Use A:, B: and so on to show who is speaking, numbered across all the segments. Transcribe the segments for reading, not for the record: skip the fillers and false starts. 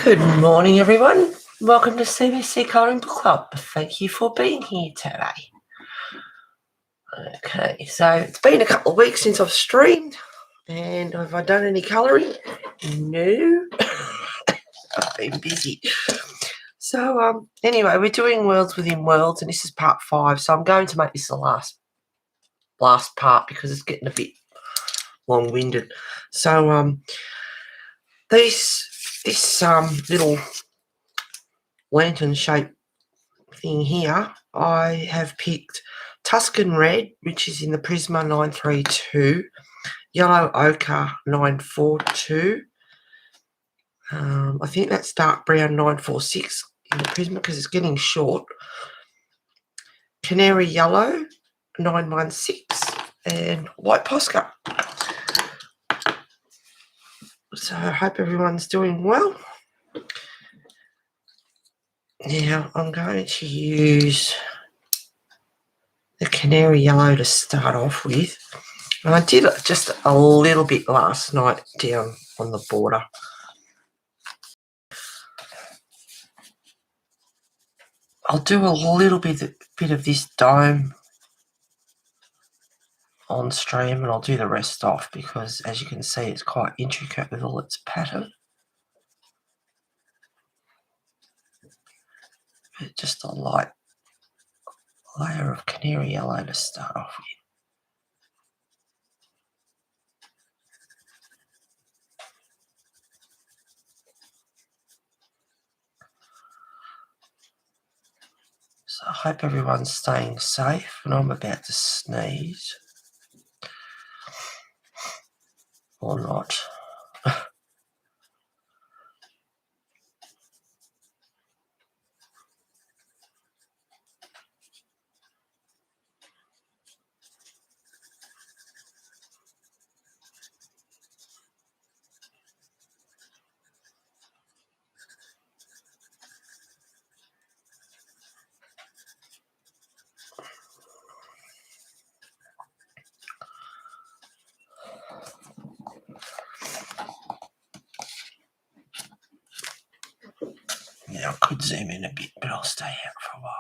A: Good morning, everyone. Welcome to CBC Colouring Book Club. Thank you for being here today. Okay, so it's been a couple of weeks since I've streamed, and have I done any colouring? No. I've been busy. So, anyway, we're doing Worlds Within Worlds, and this is part 5, so I'm going to make this the last part because it's getting a bit long-winded. So, this little lantern-shaped thing here, I have picked Tuscan Red, which is in the Prisma 932, Yellow Ochre 942. I think that's Dark Brown 946 in the Prisma because it's getting short. Canary Yellow 916 and White Posca. So I hope everyone's doing well. Now I'm going to use the Canary Yellow to start off with. And I did just a little bit last night down on the border. I'll do a little bit of this dome on stream, and I'll do the rest off because, as you can see, it's quite intricate with all its pattern. But just a light layer of Canary Yellow to start off with. So I hope everyone's staying safe, and I'm about to sneeze. Or not. Yeah, I could zoom in a bit, but I'll stay out for a while.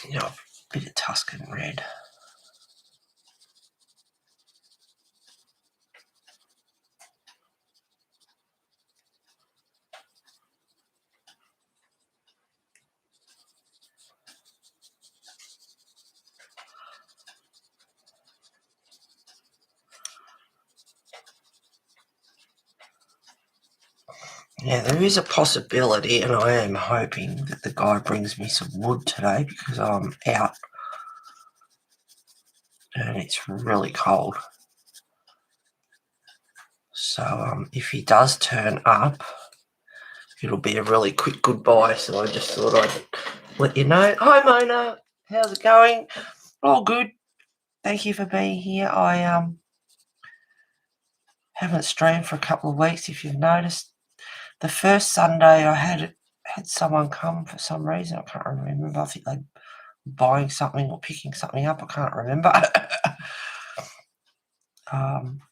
A: You know, a bit of Tuscan Red. Now, there is a possibility, and I am hoping that the guy brings me some wood today because I'm out and it's really cold. So if he does turn up, it'll be a really quick goodbye. So I just thought I'd let you know. Hi, Mona. How's it going? All good. Thank you for being here. I haven't streamed for a couple of weeks, if you've noticed. The first Sunday I had someone come for some reason. I can't remember. I think they were buying something or picking something up. I can't remember. And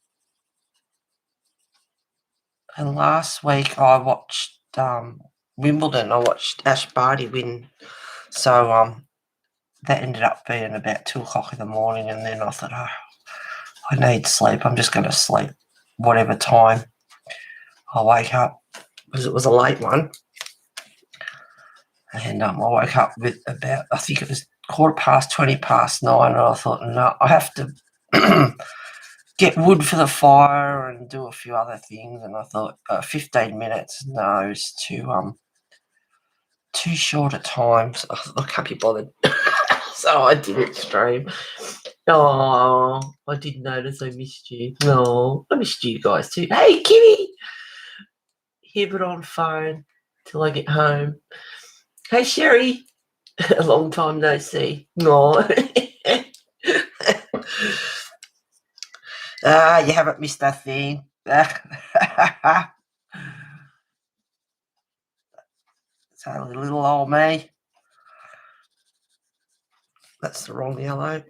A: last week I watched Wimbledon. I watched Ash Barty win. So that ended up being about 2 o'clock in the morning, and then I thought, I need sleep. I'm just going to sleep whatever time I wake up, because it was a late one. And I woke up with about, I think it was 20 past 9, and I thought, no, I have to get wood for the fire and do a few other things. And I thought 15 minutes, no, it's too short a time. So I can't be bothered. So I didn't stream. Oh, I did notice I missed you. No, I missed you guys too. Hey, Kitty! Here but on phone till I get home. Hey, Sherry. A long time no see. No. You haven't missed a thing. So little old me. That's the wrong yellow.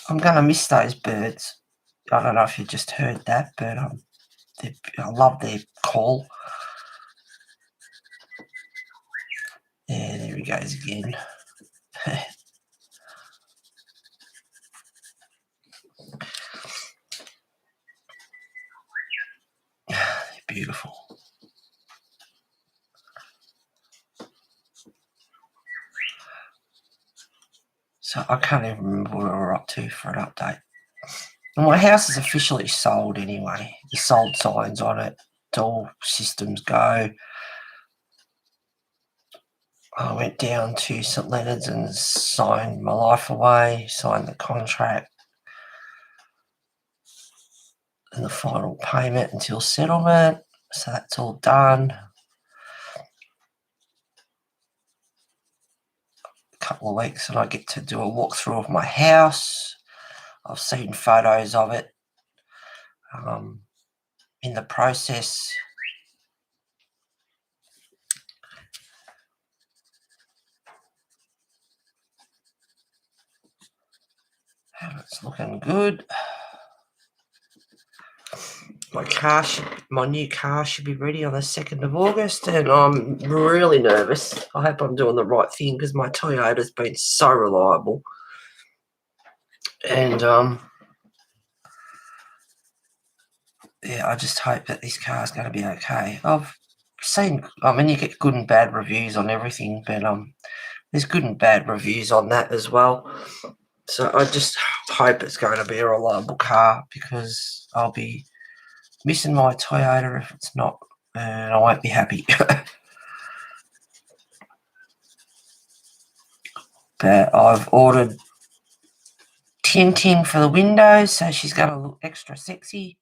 A: I'm going to miss those birds. I don't know if you just heard that, but I love their call. Yeah, there he goes again. They're beautiful. So I can't even remember what we were up to for an update. And my house is officially sold anyway. The sold signs on it. It's all systems go. I went down to St Leonard's and signed my life away, signed the contract and the final payment until settlement. So that's all done. A couple of weeks and I get to do a walkthrough of my house. I've seen photos of it. In the process, it's looking good. My new car should be ready on the 2nd of August, and I'm really nervous. I hope I'm doing the right thing because my Toyota's been so reliable. And yeah, I just hope that this car's going to be okay. I've seen, you get good and bad reviews on everything, but there's good and bad reviews on that as well. So I just hope it's going to be a reliable car because I'll be missing my Toyota if it's not, and I won't be happy. But I've ordered tinting for the windows, so she's going to look extra sexy.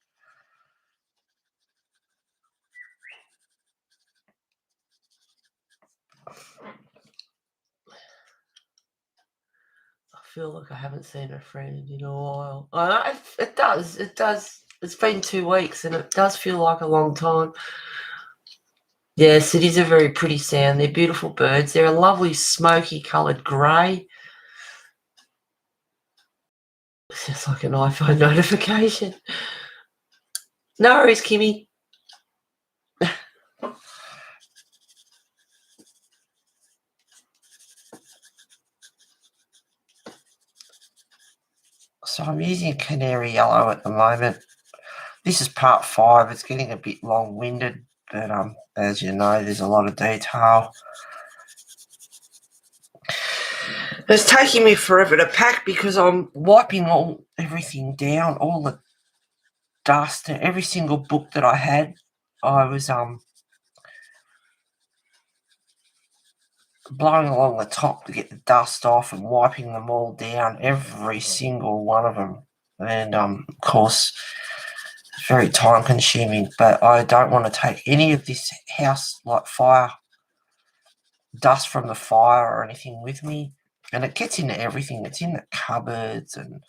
A: I feel like I haven't seen a friend in a while. It does. It's been 2 weeks, and it does feel like a long time. Yes, it is a very pretty sound. They're beautiful birds. They're a lovely smoky coloured grey. It's like an iPhone notification. No worries, Kimmy. So I'm using canary yellow at the moment. This is part 5. It's getting a bit long-winded, but as you know, there's a lot of detail. It's taking me forever to pack because I'm wiping everything down, all the dust, and every single book that I had. I was blowing along the top to get the dust off and wiping them all down, every single one of them. And of course, it's very time consuming, but I don't want to take any of this house like fire dust from the fire or anything with me. And it gets into everything. It's in the cupboards and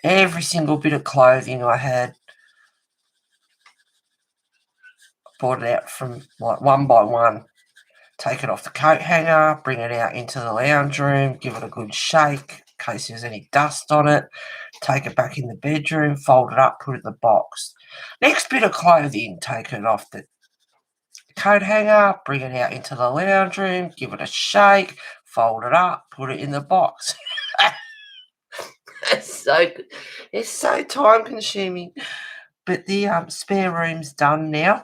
A: every single bit of clothing I had. Brought it out from like one by one. Take it off the coat hanger, bring it out into the lounge room, give it a good shake in case there's any dust on it. Take it back in the bedroom, fold it up, put it in the box. Next bit of clothing, take it off the coat hanger, bring it out into the lounge room, give it a shake, fold it up, put it in the box. It's so time consuming. But the spare room's done now.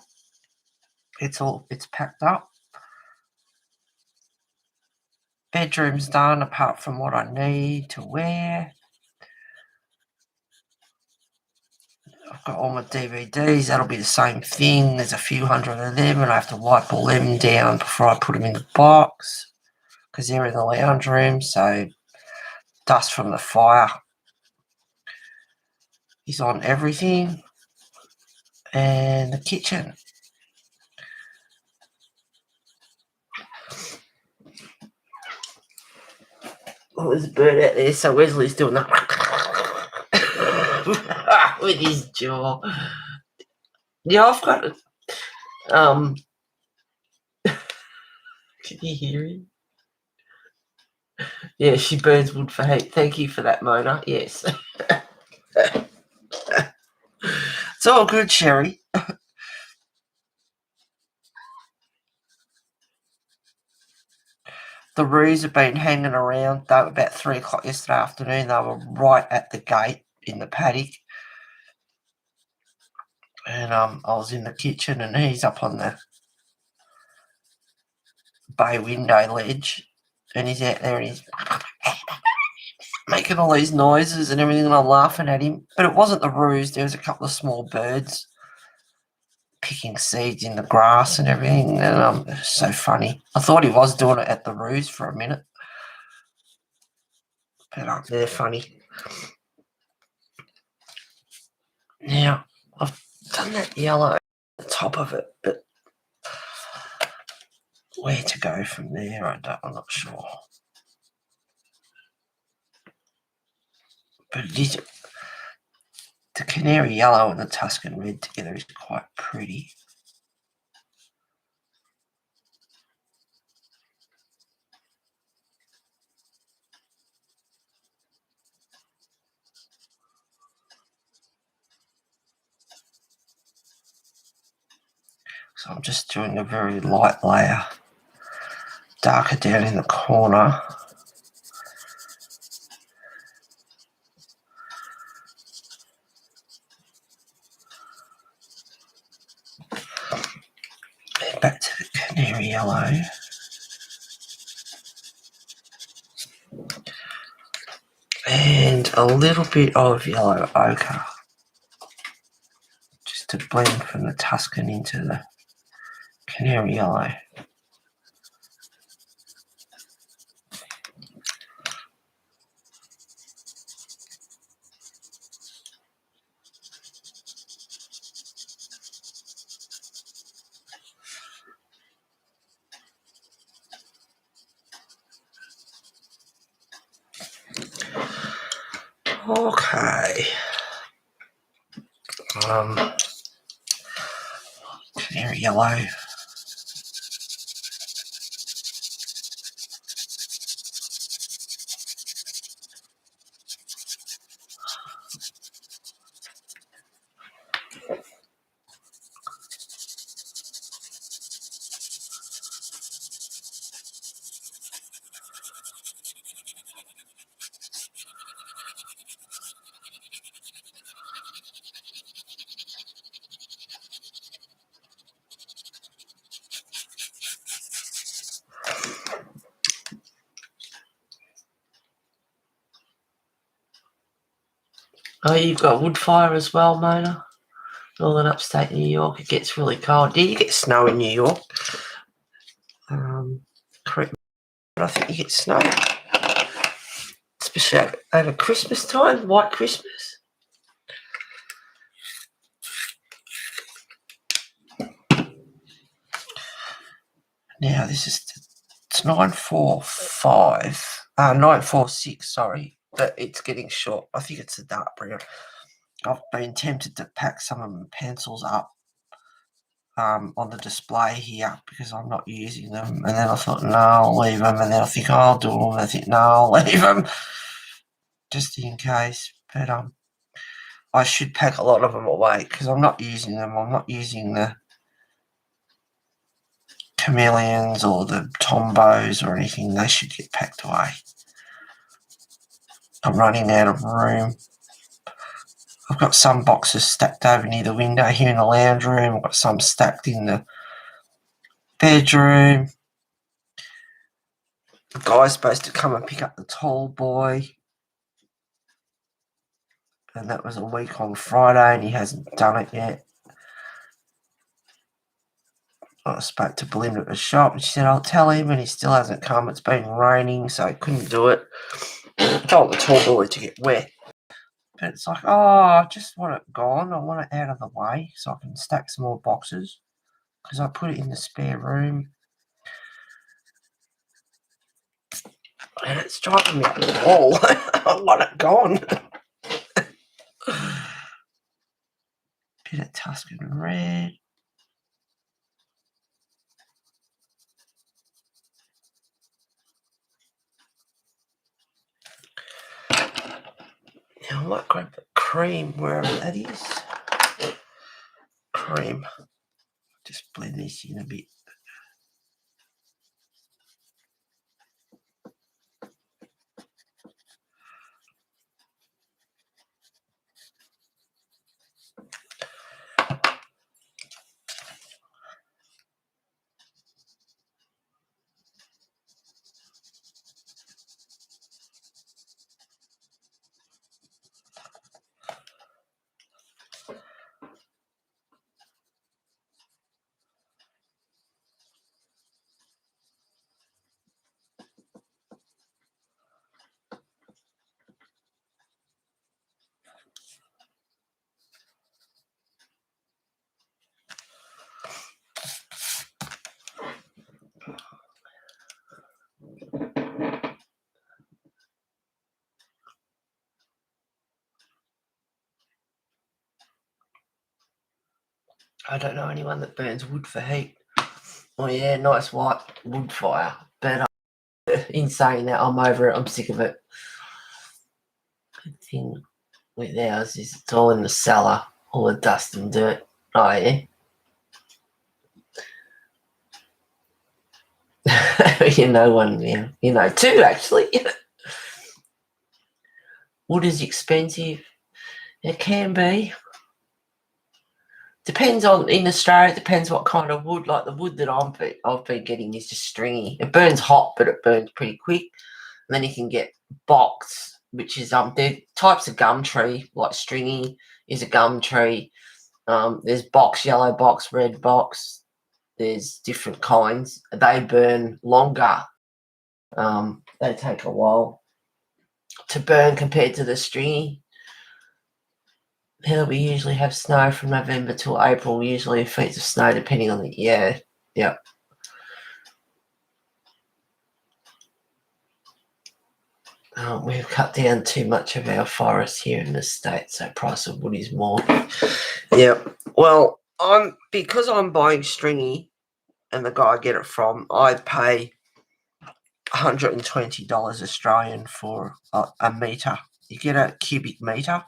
A: It's packed up. Bedroom's done apart from what I need to wear. I've got all my DVDs. That'll be the same thing. There's a few hundred of them, and I have to wipe all them down before I put them in the box because they're in the lounge room. So dust from the fire is on everything. And the kitchen. Oh, there's a bird out there. So Wesley's doing that with his jaw. Yeah, I've got Can you hear him? Yeah, she burns wood for heat. Thank you for that, Mona. Yes. It's all good, Sherry. The roos have been hanging around. They were about 3 o'clock yesterday afternoon. They were right at the gate in the paddock. And I was in the kitchen and he's up on the bay window ledge. And he's out there and he's making all these noises and everything, and I'm laughing at him. But it wasn't the roos. There was a couple of small birds picking seeds in the grass and everything, and it's so funny. I thought he was doing it at the roos for a minute, but they're funny. Now, I've done that yellow at the top of it, but where to go from there, I'm not sure. But it is, the canary yellow and the Tuscan red together is quite pretty. So I'm just doing a very light layer, darker down in the corner. And back to the canary yellow. And a little bit of yellow ochre, just to blend from the Tuscan into the canary yellow. Okay. Canary yellow. Oh, you've got wood fire as well, Mona? Northern upstate New York, it gets really cold. Yeah, you get snow in New York. Correct me, but I think you get snow. Especially over Christmas time, white Christmas. Now, it's 946, sorry, but it's getting short. I think it's a dark brown. I've been tempted to pack some of my pencils up on the display here because I'm not using them, and then I thought, no, I'll leave them, and then I think, I'll do them, and I think, no, I'll leave them just in case. But I should pack a lot of them away because I'm not using them. I'm not using the chameleons or the tombos or anything. They should get packed away. I'm running out of room. I've got some boxes stacked over near the window here in the lounge room. I've got some stacked in the bedroom. The guy's supposed to come and pick up the tall boy, and that was a week on Friday, and he hasn't done it yet. I spoke to Belinda at the shop, and she said, I'll tell him, and he still hasn't come. It's been raining, so he couldn't do it. I told the tall boy to get wet. But it's like, I just want it gone. I want it out of the way so I can stack some more boxes because I put it in the spare room. And it's driving me up the wall. I want it gone. Bit of Tuscan red. I might grab the cream wherever that is. Cream. Just blend this in a bit. I don't know anyone that burns wood for heat. Oh yeah, nice white wood fire. But in saying that, I'm over it. I'm sick of it. The thing with ours is it's all in the cellar, all the dust and dirt. Oh yeah. You know one now. You know two actually. Wood is expensive. It can be. Depends on, in Australia, it depends what kind of wood. Like the wood that I've been getting is just stringy. It burns hot, but it burns pretty quick. And then you can get box, which is they're types of gum tree, like stringy is a gum tree. There's box, yellow box, red box. There's different kinds. They burn longer. They take a while to burn compared to the stringy. Here we usually have snow from November till April, usually feet of snow depending on the yeah. We've cut down too much of our forest here in the States, so price of wood is more. Yeah. Well, because I'm buying stringy and the guy I get it from, I pay $120 Australian for a metre. You get a cubic metre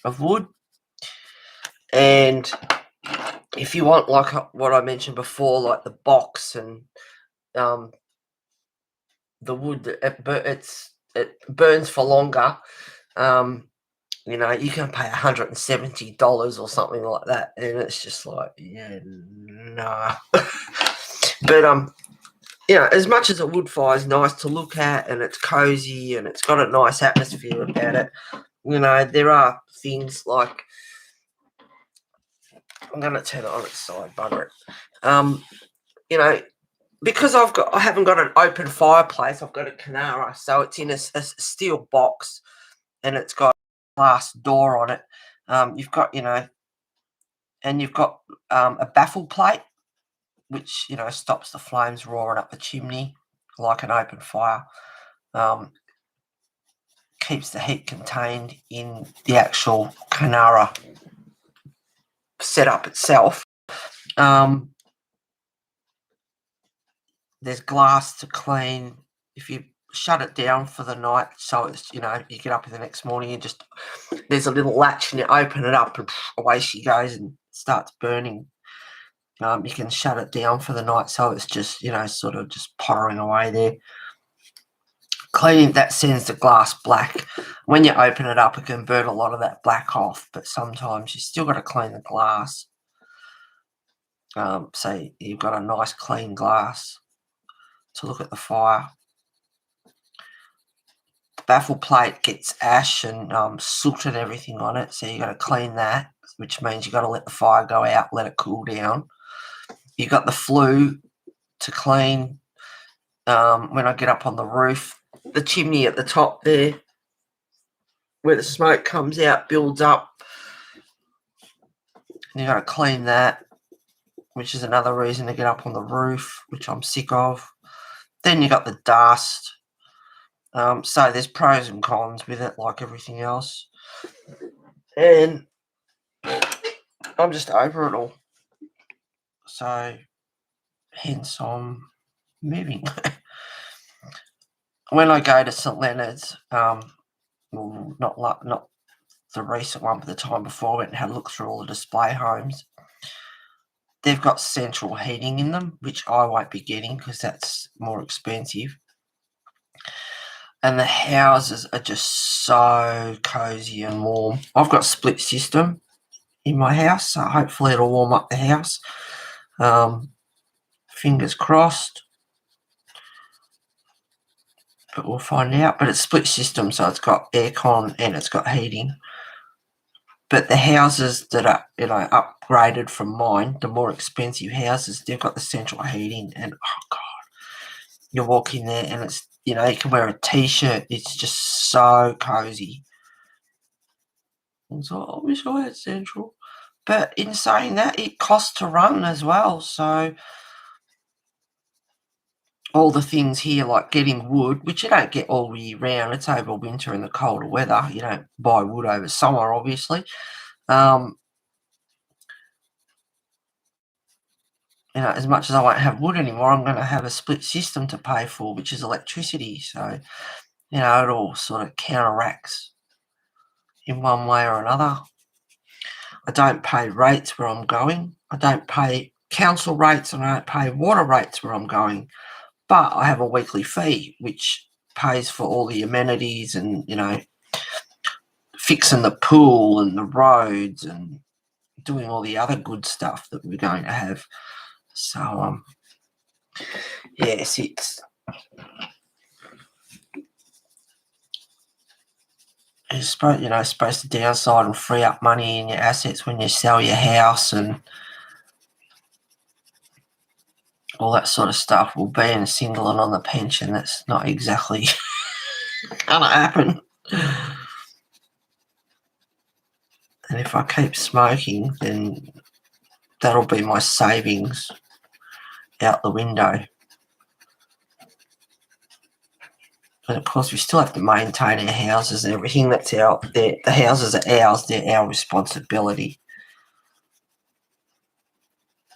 A: of wood. And if you want, like what I mentioned before, like the box and the wood, it burns for longer. You know, you can pay $170 or something like that, and it's just like, yeah, nah. But you know, as much as a wood fire is nice to look at and it's cozy and it's got a nice atmosphere about it, you know, there are things like, I'm going to turn it on its side, bugger it. You know, because I haven't got an open fireplace, I've got a Canara, so it's in a steel box and it's got a glass door on it. You've got, you know, and you've got a baffle plate, which, you know, stops the flames roaring up the chimney like an open fire. Keeps the heat contained in the actual Canara setup itself. There's glass to clean. If you shut it down for the night, so it's, you know, you get up in the next morning and just, there's a little latch and you open it up and away she goes and starts burning. You can shut it down for the night, so it's just, you know, sort of just pottering away there. Cleaning that sends the glass black. When you open it up, it can burn a lot of that black off, but sometimes you still got to clean the glass. So you've got a nice clean glass to look at the fire. The baffle plate gets ash and soot and everything on it, so you got to clean that, which means you got to let the fire go out, let it cool down. You got the flue to clean. When I get up on the roof, the chimney at the top there, where the smoke comes out, builds up. And you got to clean that, which is another reason to get up on the roof, which I'm sick of. Then you got the dust. So there's pros and cons with it, like everything else. And I'm just over it all. So hence I'm moving. When I go to St Leonard's, well, not the recent one, but the time before I went and had a look through all the display homes. They've got central heating in them, which I won't be getting because that's more expensive. And the houses are just so cozy and warm. I've got a split system in my house, so hopefully it'll warm up the house. Fingers crossed. But we'll find out. But it's split system, so it's got aircon and it's got heating. But the houses that are, upgraded from mine, the more expensive houses, they've got the central heating, and oh god, you walk in there and it's, you can wear a t-shirt. It's just so cozy. And so I wish I had central. But in saying that, it costs to run as well. So all the things here, like getting wood, which you don't get all year round, it's over winter in the colder weather. You don't buy wood over summer, obviously. As much as I won't have wood anymore, I'm going to have a split system to pay for, which is electricity. So, it all sort of counteracts in one way or another. I don't pay rates where I'm going. I don't pay council rates and I don't pay water rates where I'm going. But I have a weekly fee, which pays for all the amenities and, fixing the pool and the roads and doing all the other good stuff that we're going to have. So, yes, it's supposed to downside and free up money in your assets when you sell your house and all that sort of stuff. Well, being a single and on the pension, that's not exactly going to happen. And if I keep smoking, then that'll be my savings out the window. And of course, we still have to maintain our houses and everything that's out there. The houses are ours, they're our responsibility.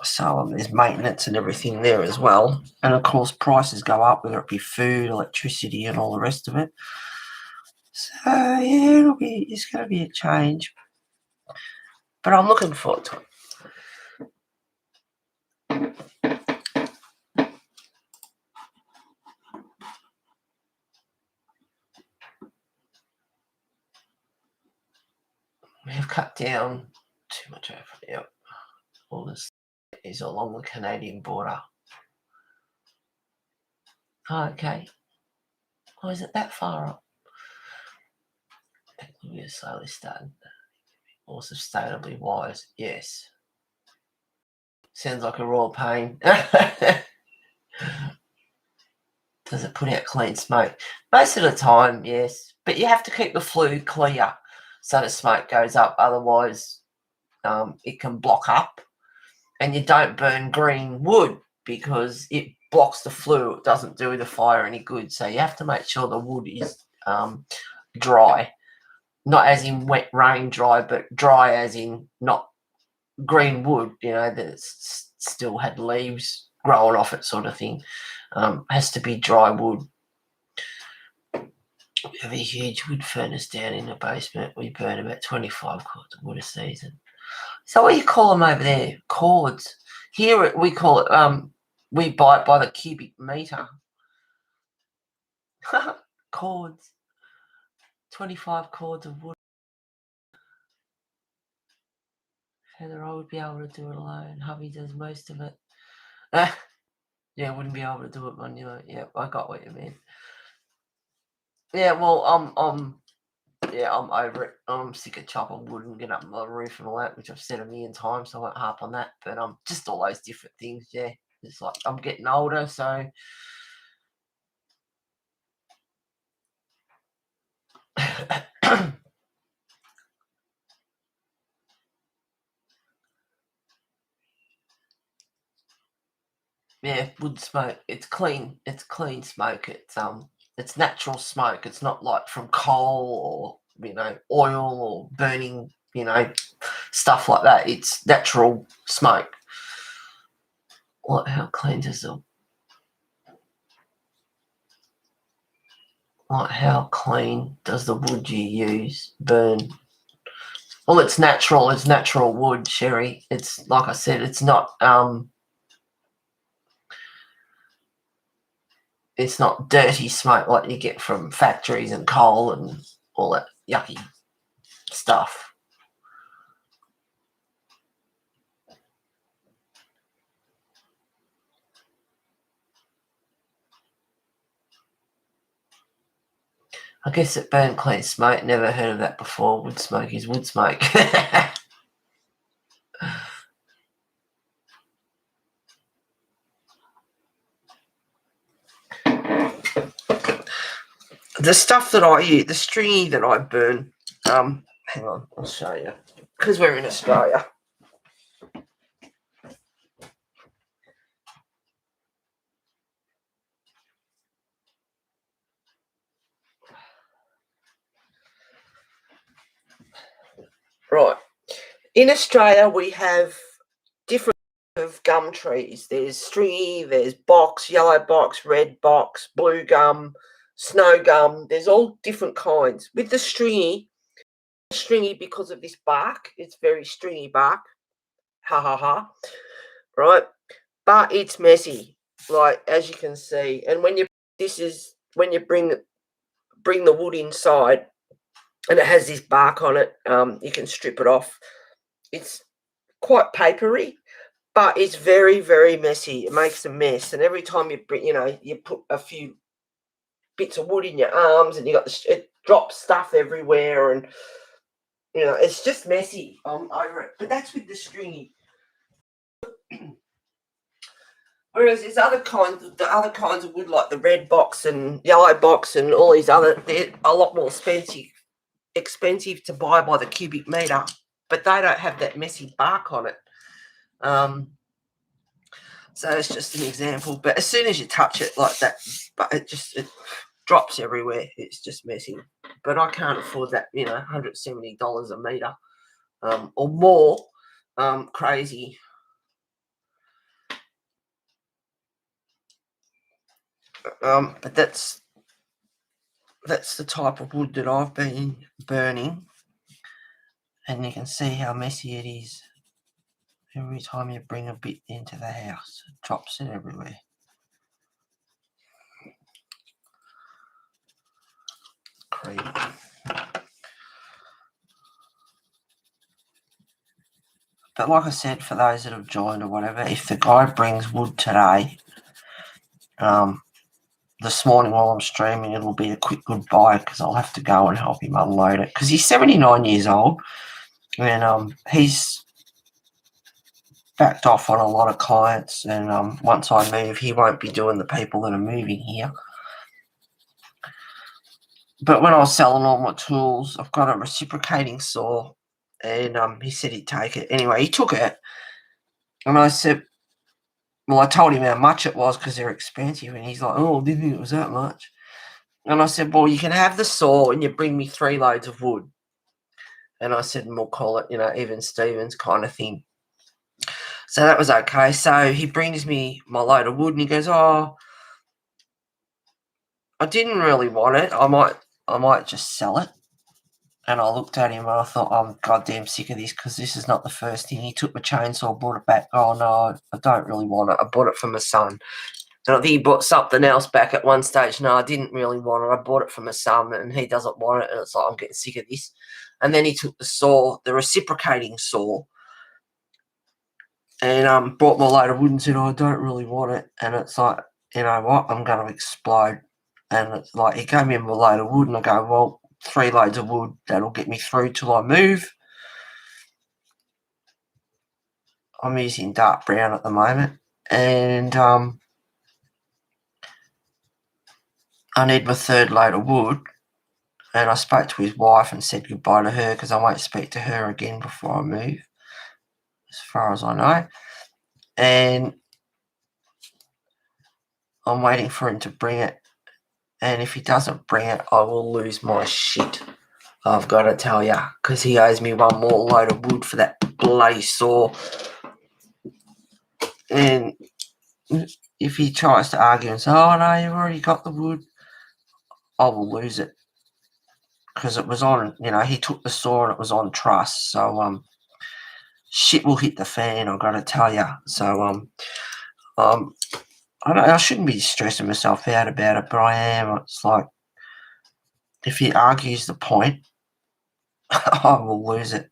A: So there's maintenance and everything there as well. And of course, prices go up, whether it be food, electricity, and all the rest of it. So yeah, it's going to be a change. But I'm looking forward to it. We have cut down too much over here. All this is along the Canadian border. Oh, okay. Oh, is it that far up? We're slowly starting. More sustainably wise, yes. Sounds like a royal pain. Does it put out clean smoke? Most of the time, yes. But you have to keep the flue clear so the smoke goes up. Otherwise, it can block up. And you don't burn green wood because it blocks the flue. It doesn't do the fire any good. So you have to make sure the wood is dry. Not as in wet rain dry, but dry as in not green wood, that still had leaves growing off it sort of thing. Has to be dry wood. We have a huge wood furnace down in the basement. We burn about 25 cords of wood a season. So what do you call them over there? Cords. Here we call it, we buy it by the cubic metre. Cords. 25 cords of wood. Heather, I would be able to do it alone. Hubby does most of it. Yeah, I wouldn't be able to do it manually. Yeah, I got what you mean. Yeah, well, I'm over it. I'm sick of chopping wood and getting up on my roof and all that, which I've said a million times, so I won't harp on that. But just all those different things, yeah. It's like I'm getting older, so yeah, wood smoke. It's clean. It's clean smoke. It's natural smoke. It's not like from coal or oil or burning stuff like that. It's natural smoke. How clean does how clean does the wood you use burn? Well, it's natural. It's natural wood, Sherry. It's like I said. It's not. It's not dirty smoke like you get from factories and coal and all that yucky stuff. I guess it burn clean smoke. Never heard of that before. Wood smoke is wood smoke. The stuff that I use, the stringy that I burn, hang on, I'll show you. Because we're in Australia. Right. In Australia, we have different of gum trees. There's stringy, there's box, yellow box, red box, blue gum, snow gum. There's all different kinds. With the stringy because of this bark, it's very stringy bark. Ha ha ha. Right? But it's messy, like as you can see. And when you bring the wood inside and it has this bark on it, you can strip it off. It's quite papery, but it's very, very messy. It makes a mess, and every time you put a few bits of wood in your arms, and it drops stuff everywhere, and it's just messy. I'm over it. But that's with the stringy. Whereas there's the other kinds of wood, like the red box and yellow box and all these other, they're a lot more expensive to buy by the cubic metre, but they don't have that messy bark on it. So it's just an example. But as soon as you touch it like that, but it drops everywhere. It's just messy. But I can't afford that, $170 a metre or more. Crazy. But that's the type of wood that I've been burning, and you can see how messy it is. Every time you bring a bit into the house, it drops it everywhere. Crazy. But like I said, for those that have joined or whatever, if the guy brings wood today, this morning while I'm streaming, it'll be a quick goodbye because I'll have to go and help him unload it because he's 79 years old and he's backed off on a lot of clients, and once I move, he won't be doing the people that are moving here. But when I was selling all my tools, I've got a reciprocating saw, and he said he'd take it. Anyway, he took it, and I said, well, I told him how much it was because they're expensive, and he's like, oh, I didn't think it was that much. And I said, well, you can have the saw and you bring me 3 loads of wood. And I said, and we'll call it, even Stevens kind of thing. So that was okay. So he brings me my load of wood and he goes, oh, I didn't really want it. I might just sell it. And I looked at him and I thought, I'm goddamn sick of this because this is not the first thing. He took my chainsaw, brought it back. Oh, no, I don't really want it. I bought it for my son. And I think he bought something else back at one stage. No, I didn't really want it. I bought it for my son and he doesn't want it. And it's like, I'm getting sick of this. And then he took the saw, the reciprocating saw, and brought my load of wood and said, oh, I don't really want it. And it's like, you know what? I'm going to explode. And it's like, he gave me my load of wood and I go, well, 3 loads of wood, that'll get me through till I move. I'm using dark brown at the moment. And I need my 3rd load of wood. And I spoke to his wife and said goodbye to her because I won't speak to her again before I move, as far as I know. And I'm waiting for him to bring it. And if he doesn't bring it, I will lose my shit. I've got to tell you, because he owes me 1 more load of wood for that bloody saw. And if he tries to argue and say, oh, no, you've already got the wood, I will lose it. because it was on, he took the saw and it was on truss. So, shit will hit the fan, I've got to tell you. So, I shouldn't be stressing myself out about it, but I am. It's like, if he argues the point, I will lose it.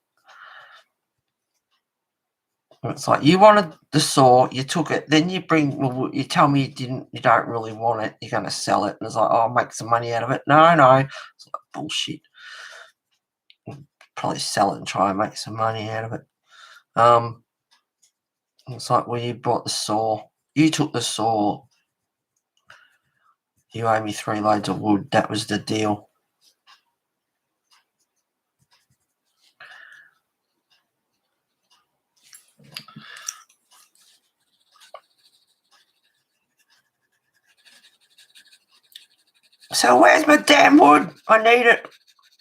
A: It's like, you wanted the saw, you took it, then you tell me you don't really want it, you're going to sell it, and it's like, oh, I'll make some money out of it. No, it's like bullshit. Probably sell it and try and make some money out of it. It's like, well, you bought the saw, you took the saw, you owe me 3 loads of wood, that was the deal. So where's my damn wood? I need it.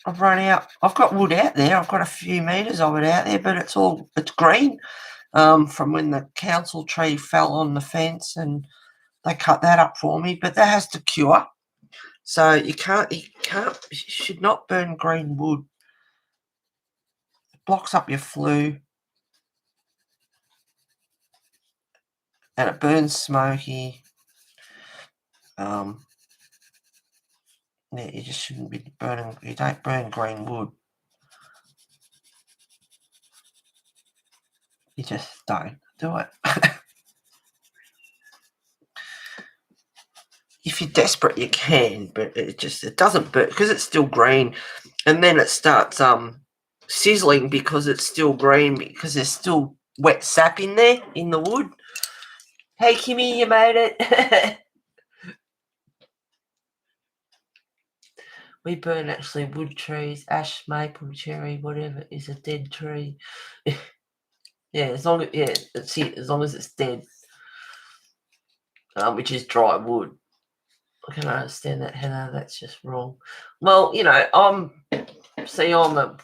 A: I've run out. I've got wood out there. I've got a few metres of it out there, but it's green from when the council tree fell on the fence, and they cut that up for me. But that has to cure. So you should not burn green wood. It blocks up your flue, and it burns smoky. Yeah, you just shouldn't be burning. You don't burn green wood. You just don't do it. If you're desperate, you can, but it doesn't burn because it's still green, and then it starts sizzling because it's still green because there's still wet sap in there in the wood. Hey, Kimmy, you made it. We burn actually wood trees, ash, maple, cherry, whatever is a dead tree. Yeah, as long as it's dead, which is dry wood. I can understand that, Hannah. That's just wrong. Well, I'm a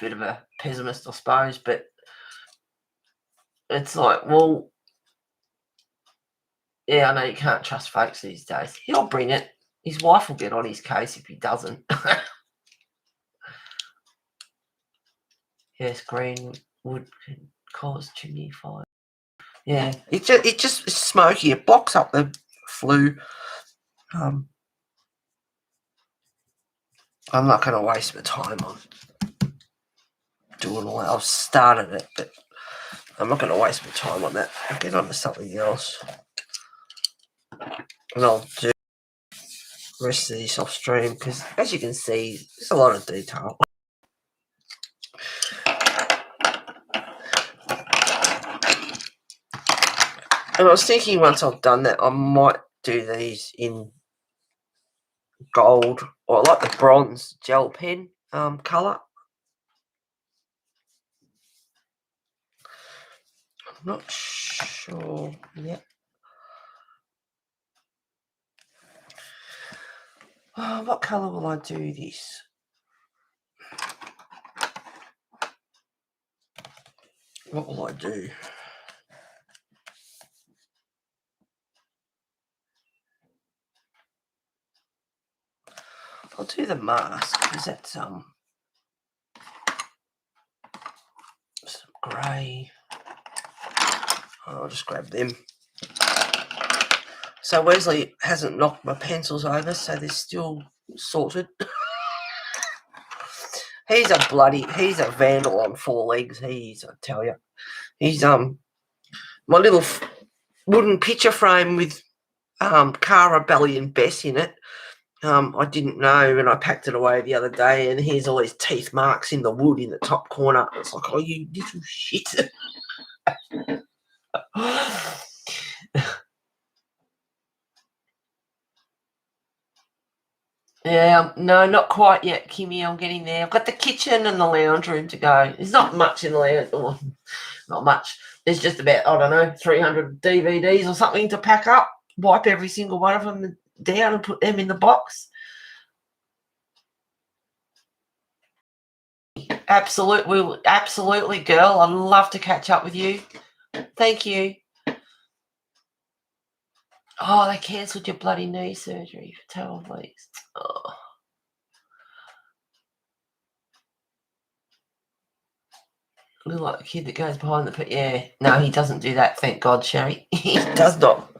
A: bit of a pessimist, I suppose, but it's like, well, yeah, I know you can't trust folks these days. He'll bring it. His wife will get on his case if he doesn't. Yes, green wood can cause chimney fire. Yeah, it just is smoky. It blocks up the flue. I'm not going to waste my time on doing all that. I've started it, but I'm not going to waste my time on that. I'll get on to something else. And I'll do the rest of this off stream because, as you can see, there's a lot of detail. And I was thinking once I've done that, I might do these in gold or like the bronze gel pen colour. I'm not sure yet. What colour will I do this? What will I do? I'll do the mask because that's some grey. I'll just grab them. So Wesley hasn't knocked my pencils over, so they're still sorted. He's a vandal on 4 legs. I tell you. He's my little wooden picture frame with Cara, Belly and Bess in it. I didn't know, and I packed it away the other day, and here's all his teeth marks in the wood in the top corner. It's like, oh, you little shit. Yeah, no, not quite yet, Kimmy. I'm getting there. I've got the kitchen and the lounge room to go. There's not much in the lounge. Oh, not much. There's just about, I don't know, 300 DVDs or something to pack up. Wipe every single one of them down and put them in the box. Absolutely, girl. I'd love to catch up with you. Thank you. Oh, they cancelled your bloody knee surgery for 12 weeks. Oh. Look like the kid that goes behind the... Yeah, no, he doesn't do that, thank God, Sherry. He does not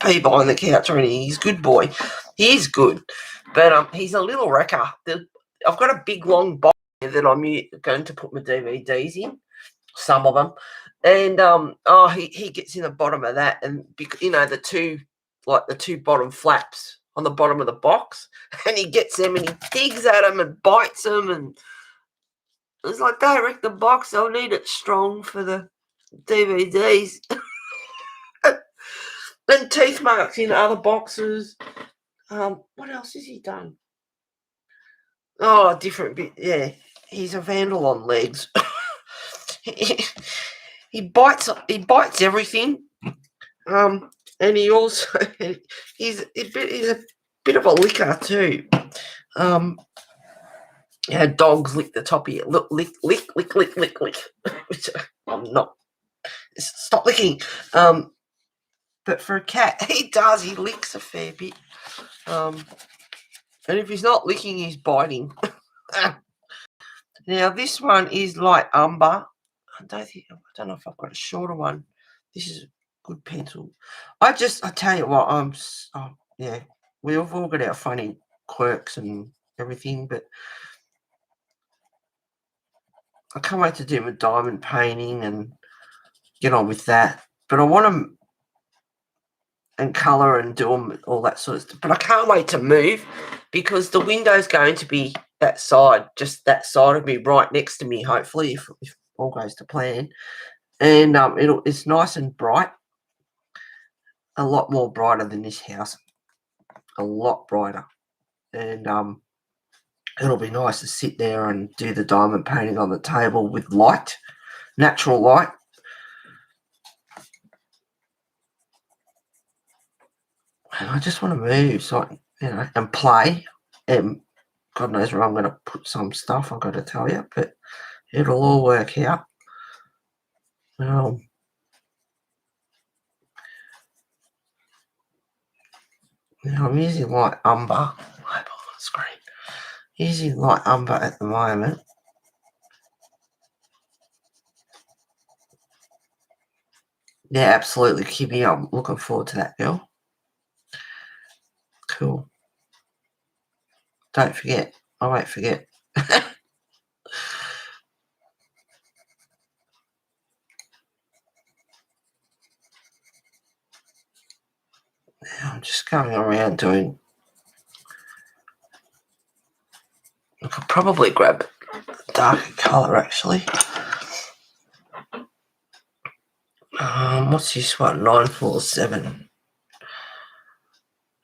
A: pee behind the couch or anything. He's a good boy. He is good. But he's a little wrecker. I've got a big, long box that I'm going to put my DVDs in, some of them. And, he gets in the bottom of that. And, the two bottom flaps on the bottom of the box. And he gets them and he digs at them and bites them and... It's like, don't wreck the box. I'll need it strong for the DVDs. Then teeth marks in other boxes. What else has he done? Oh, different bit. Yeah, he's a vandal on legs. he bites everything. And he also he's a bit of a licker too. Dogs lick the top of you. Look, lick. Which I'm not. Stop licking. But for a cat, he does. He licks a fair bit. And if he's not licking, he's biting. Now this one is light umber. I don't know if I've got a shorter one. This is a good pencil. I tell you what, we've all got our funny quirks and everything, but I can't wait to do my diamond painting and get on with that. But I want them and colour and do them, all that sort of stuff. But I can't wait to move because the window's going to be that side, just that side of me, right next to me, hopefully, if all goes to plan. And it's nice and bright, a lot more brighter than this house, a lot brighter. And it'll be nice to sit there and do the diamond painting on the table with light, natural light. And I just want to move, so and play. And God knows where I'm going to put some stuff, I've got to tell you, but it'll all work out. I'm using light umber. I hope on the screen. Using light umber at the moment. Yeah, absolutely, Kimmy. I'm looking forward to that, girl. Cool. Don't forget. I won't forget. Now I'm just going around doing... I could probably grab a darker colour, actually. What's this one? 947.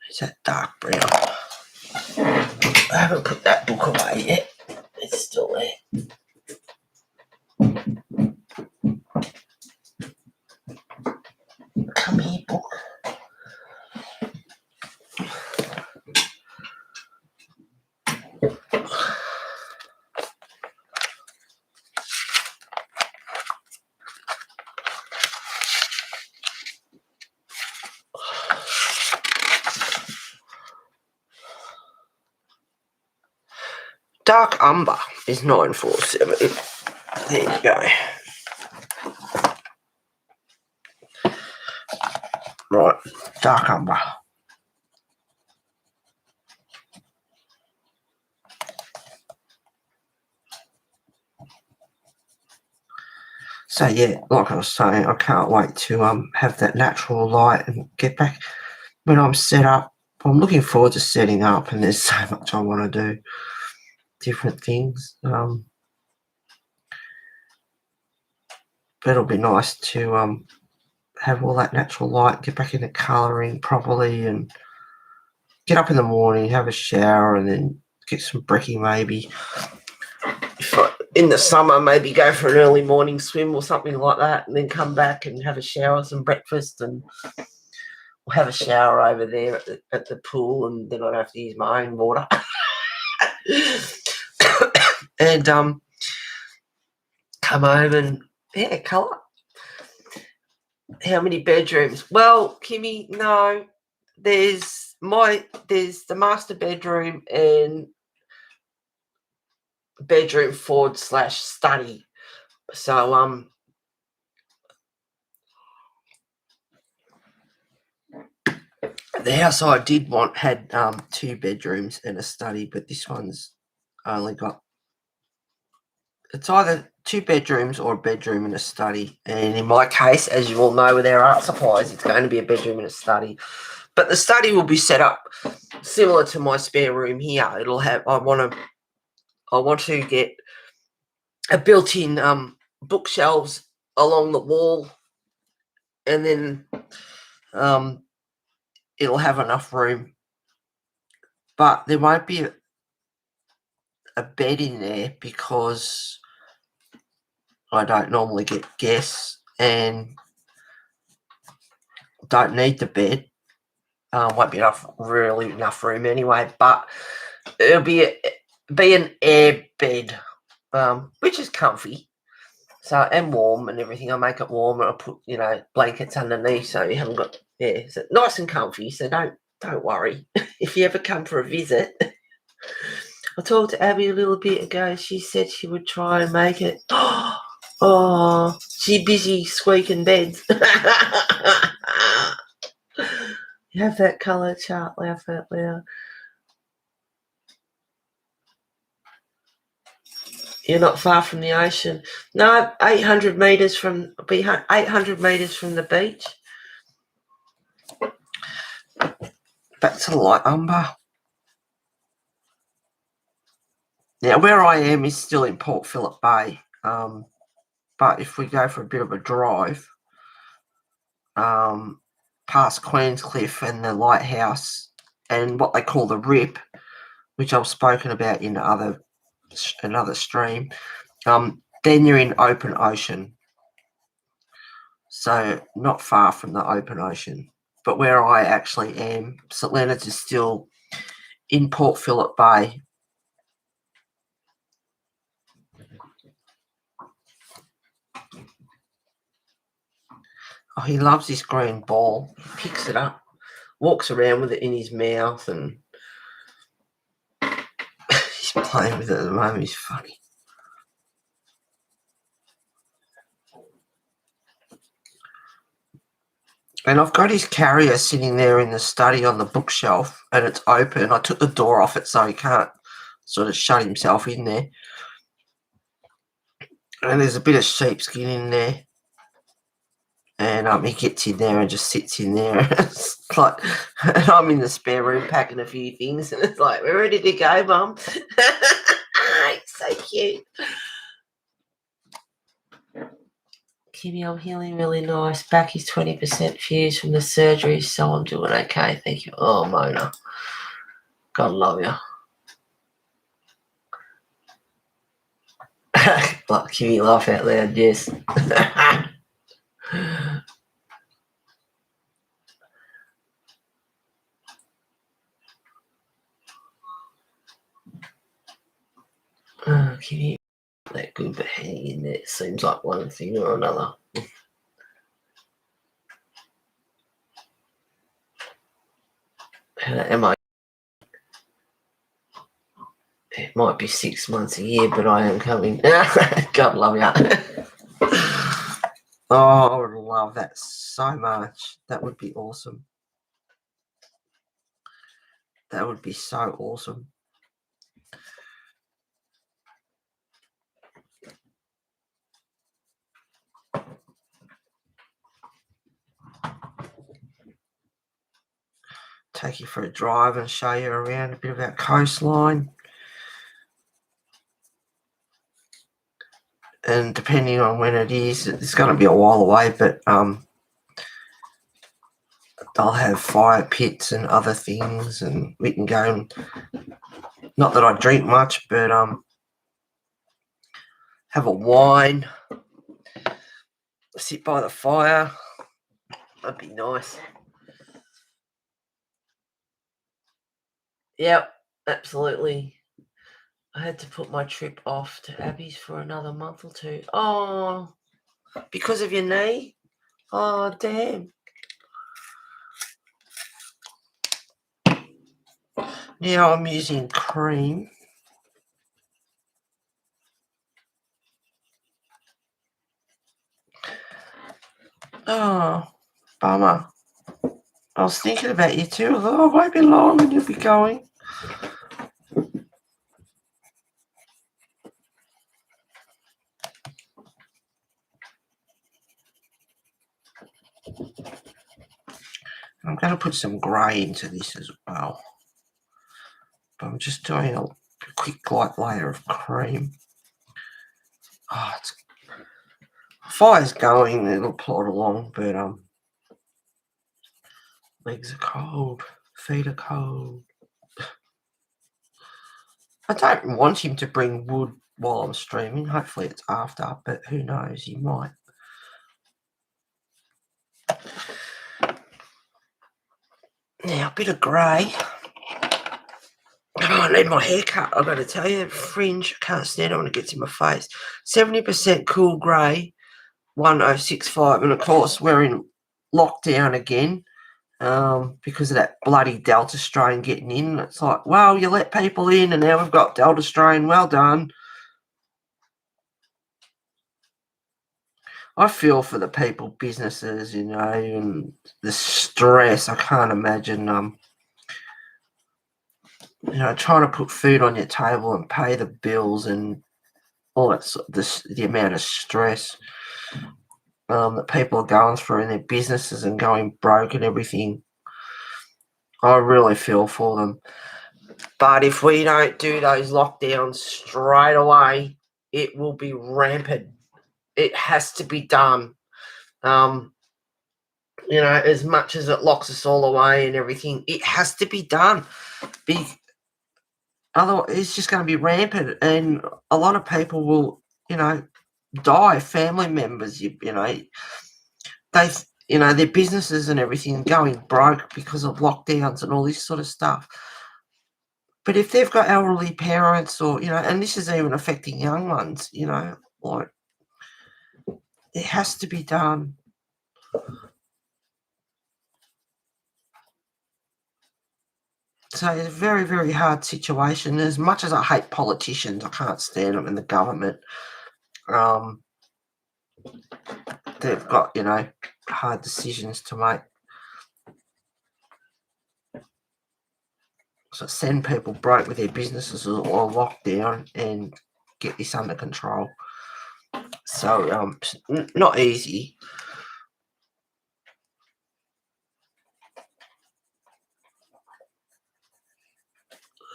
A: Is that dark brown? I haven't put that book away yet. It's still there. Come here, book. Dark umber is 947. There you go. Right, dark umber. So yeah, like I was saying, I can't wait to have that natural light and get back when I'm set up. I'm looking forward to setting up, and there's so much I want to do. Different things. But it'll be nice to have all that natural light, get back into colouring properly, and get up in the morning, have a shower, and then get some brekkie maybe. In the summer, maybe go for an early morning swim or something like that, and then come back and have a shower, some breakfast, and we'll have a shower over there at the pool, and then I don't have to use my own water. And come home and colour. How many bedrooms? Well, Kimmy, no. There's the master bedroom and bedroom / study. So the house I did want had 2 bedrooms and a study, but this one's only got, it's either 2 bedrooms or a bedroom and a study. And in my case, as you all know with our art supplies, it's going to be a bedroom and a study. But the study will be set up similar to my spare room here. It'll have, I want to get a built-in bookshelves along the wall, and then it'll have enough room. But there won't be a bed in there because I don't normally get guests and don't need the bed. Won't be enough room anyway. But it'll be an air bed, which is comfy. So, and warm and everything. I make it warm and I put, blankets underneath so you haven't got, so nice and comfy. So don't worry if you ever come for a visit. I talked to Abby a little bit ago. She said she would try and make it. Oh, she's busy squeaking beds. You have that colour chart, laugh out loud. You're not far from the ocean. No, 800 metres from the beach. Back to the light umber. Now, where I am is still in Port Phillip Bay, but if we go for a bit of a drive, past Queenscliff and the lighthouse and what they call the Rip, which I've spoken about in another stream, then you're in open ocean. So not far from the open ocean. But where I actually am, St Leonard's is still in Port Phillip Bay. Oh, he loves this green ball. He picks it up, walks around with it in his mouth, and he's playing with it at the moment. He's funny. And I've got his carrier sitting there in the study on the bookshelf, and it's open. I took the door off it so he can't sort of shut himself in there. And there's a bit of sheepskin in there. And he gets in there and just sits in there. It's like, and I'm in the spare room packing a few things, and it's like, we're ready to go, Mum. It's so cute. Kimmy, I'm healing really nice. Back is 20% fused from the surgery, so I'm doing okay. Thank you. Oh, Mona. God love you. Kimmy, laugh out loud, yes. Kimmy, that good but hanging in there. Seems like one thing or another. Am I? It might be 6 months a year, but I am coming. God love you. Oh, I would love that so much. That would be awesome. That would be so awesome. Take you for a drive and show you around a bit of our coastline. And depending on when it is, it's going to be a while away, but they'll have fire pits and other things, and we can go and, not that I drink much, but have a wine, sit by the fire. That'd be nice. Yep, absolutely. I had to put my trip off to Abby's for another month or 2. Oh, because of your knee? Oh, damn. Now I'm using cream. Oh, bummer. I was thinking about you too. I thought, oh, it won't be long and you'll be going. I'm going to put some grey into this as well. But I'm just doing a quick light layer of cream. Oh, fire's going, it'll plod along, but legs are cold, feet are cold. I don't want him to bring wood while I'm streaming. Hopefully it's after, but who knows, he might. Now, a bit of grey. Oh, I need my hair cut, I've got to tell you. Fringe, can't stand it when it gets in my face. 70% cool grey, 1065. And, of course, we're in lockdown again because of that bloody Delta strain getting in. It's like, well, you let people in and now we've got Delta strain. Well done. I feel for the people, businesses, and the stress. I can't imagine, trying to put food on your table and pay the bills and all that. The amount of stress that people are going through in their businesses and going broke and everything. I really feel for them. But if we don't do those lockdowns straight away, it will be rampant. It has to be done. As much as it locks us all away and everything, it has to be done. Otherwise, it's just going to be rampant, and a lot of people will, die. Family members, their businesses and everything going broke because of lockdowns and all this sort of stuff. But if they've got elderly parents or, and this is even affecting young ones, like, it has to be done. So it's a very, very hard situation. As much as I hate politicians, I can't stand them in the government. They've got, hard decisions to make. So send people broke with their businesses or lockdown and get this under control. So not easy.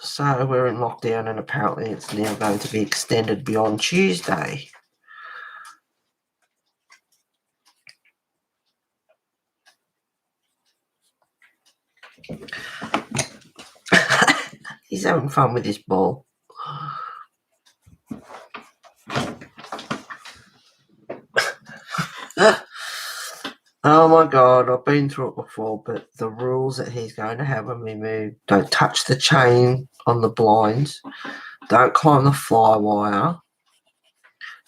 A: So we're in lockdown and apparently it's now going to be extended beyond Tuesday. He's having fun with his ball. Oh my God, I've been through it before, but the rules that he's going to have when we move: don't touch the chain on the blinds, don't climb the fly wire,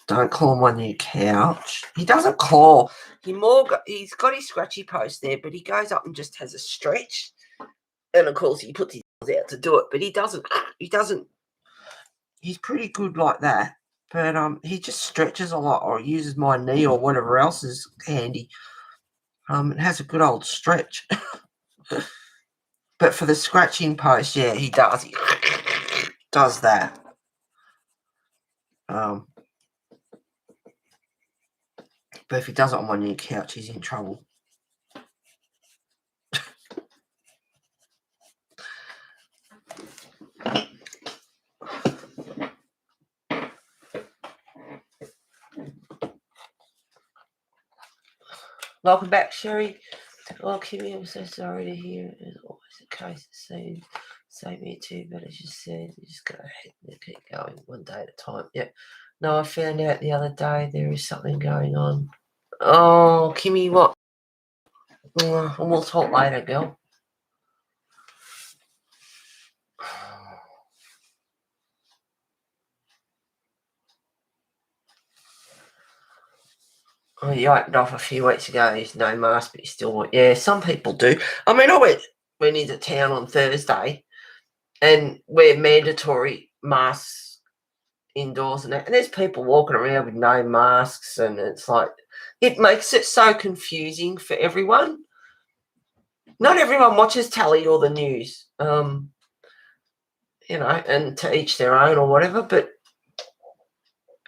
A: don't climb on your couch. He doesn't claw. He's got his scratchy post there, but he goes up and just has a stretch. And of course he puts his hands out to do it, but he doesn't. He's pretty good like that, but he just stretches a lot or uses my knee or whatever else is handy. It has a good old stretch. But for the scratching post, yeah, he does. He does that. But if he does it on my new couch, he's in trouble. Welcome back, Sherry. Oh, Kimmy, I'm so sorry to hear. It's always the case, it seems. Same here too, but as you said, you just go ahead and keep going one day at a time. Yep. No, I found out the other day there is something going on. Oh, Kimmy, what? We'll talk later, girl. Oh, you opened off a few weeks ago. There's no mask, but you still want. Yeah, some people do. I mean, I went into town on Thursday, and we're mandatory masks indoors and that, and there's people walking around with no masks, and it's like it makes it so confusing for everyone. Not everyone watches telly or the news, and to each their own or whatever.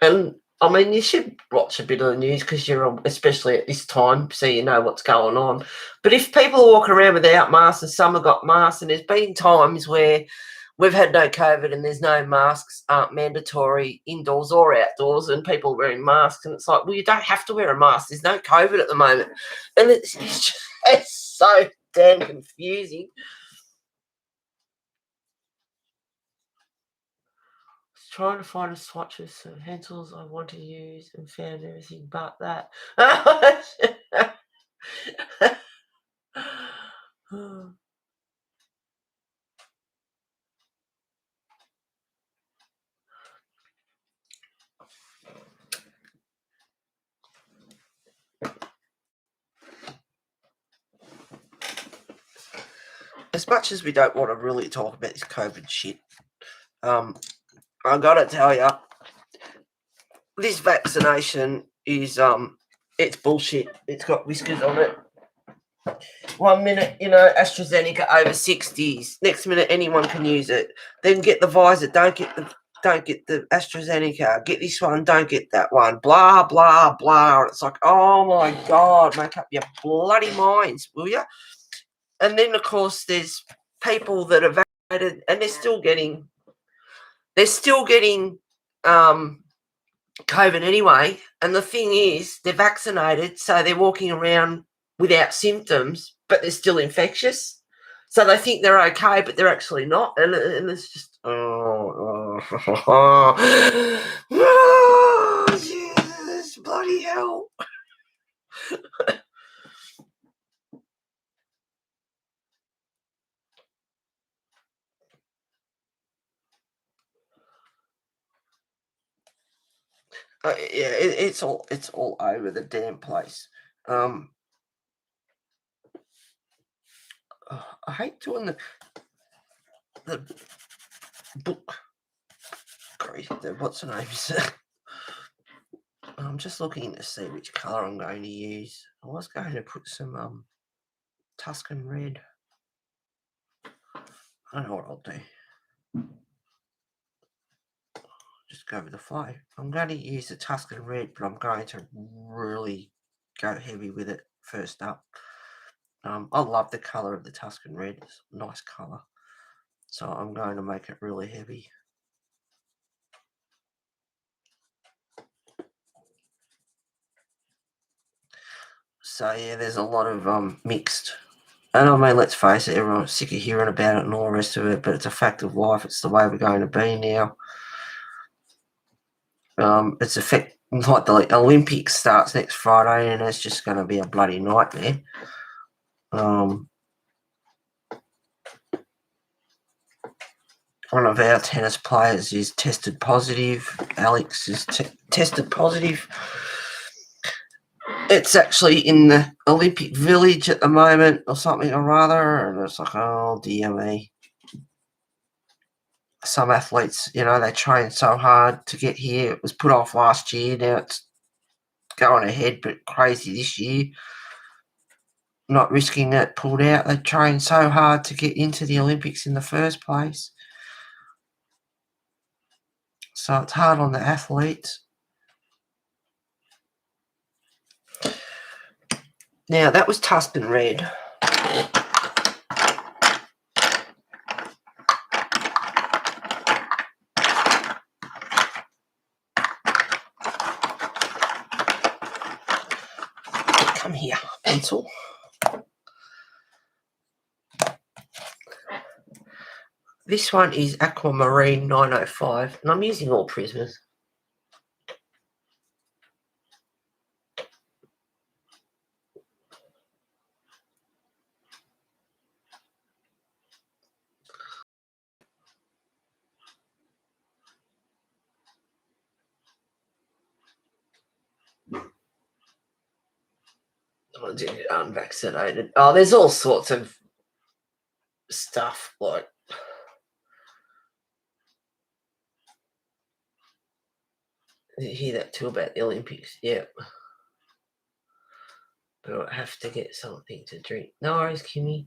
A: And I mean, you should watch a bit of the news because especially at this time, so you know what's going on. But if people are walking around without masks and some have got masks, and there's been times where we've had no COVID and there's no masks aren't mandatory indoors or outdoors, and people are wearing masks, and it's like, well, you don't have to wear a mask. There's no COVID at the moment, and it's so damn confusing. Trying to find a swatches of pencils I want to use and found everything but that. As much as we don't want to really talk about this COVID shit, I gotta tell you, this vaccination is it's bullshit. It's got whiskers on it. 1 minute, AstraZeneca over 60s. Next minute, anyone can use it. Then get the Pfizer. Don't get the AstraZeneca. Get this one. Don't get that one. Blah blah blah. It's like, oh my God, make up your bloody minds, will you? And then of course there's people that are vaccinated and they're still getting COVID anyway. And the thing is, they're vaccinated, so they're walking around without symptoms, but they're still infectious. So they think they're okay, but they're actually not. And it's just, oh, Jesus, bloody hell. Yeah, it's all over the damn place. I hate doing the book. What's the name? I'm just looking to see which colour I'm going to use. I was going to put some Tuscan red. I don't know what I'll do. Just go with the flow. I'm going to use the Tuscan red, but I'm going to really go heavy with it first up. I love the colour of the Tuscan red. It's a nice colour. So I'm going to make it really heavy. So yeah, there's a lot of mixed. And I mean, let's face it, everyone's sick of hearing about it and all the rest of it, but it's a fact of life. It's the way we're going to be now. It's like the Olympics starts next Friday, and it's just going to be a bloody nightmare. One of our tennis players is tested positive. Alex is tested positive. It's actually in the Olympic Village at the moment or something or other, and it's like, oh dear me. Some athletes, they train so hard to get here. It was put off last year. Now it's going ahead, but crazy this year. Not risking it, pulled out. They trained so hard to get into the Olympics in the first place. So it's hard on the athletes. Now, that was Tuscan red. Come here, pencil. This one is Aquamarine 905, and I'm using all Prismas. Unvaccinated. Oh, there's all sorts of stuff like Did you hear that too about the Olympics? Yeah. But I have to get something to drink. No worries, Kimmy.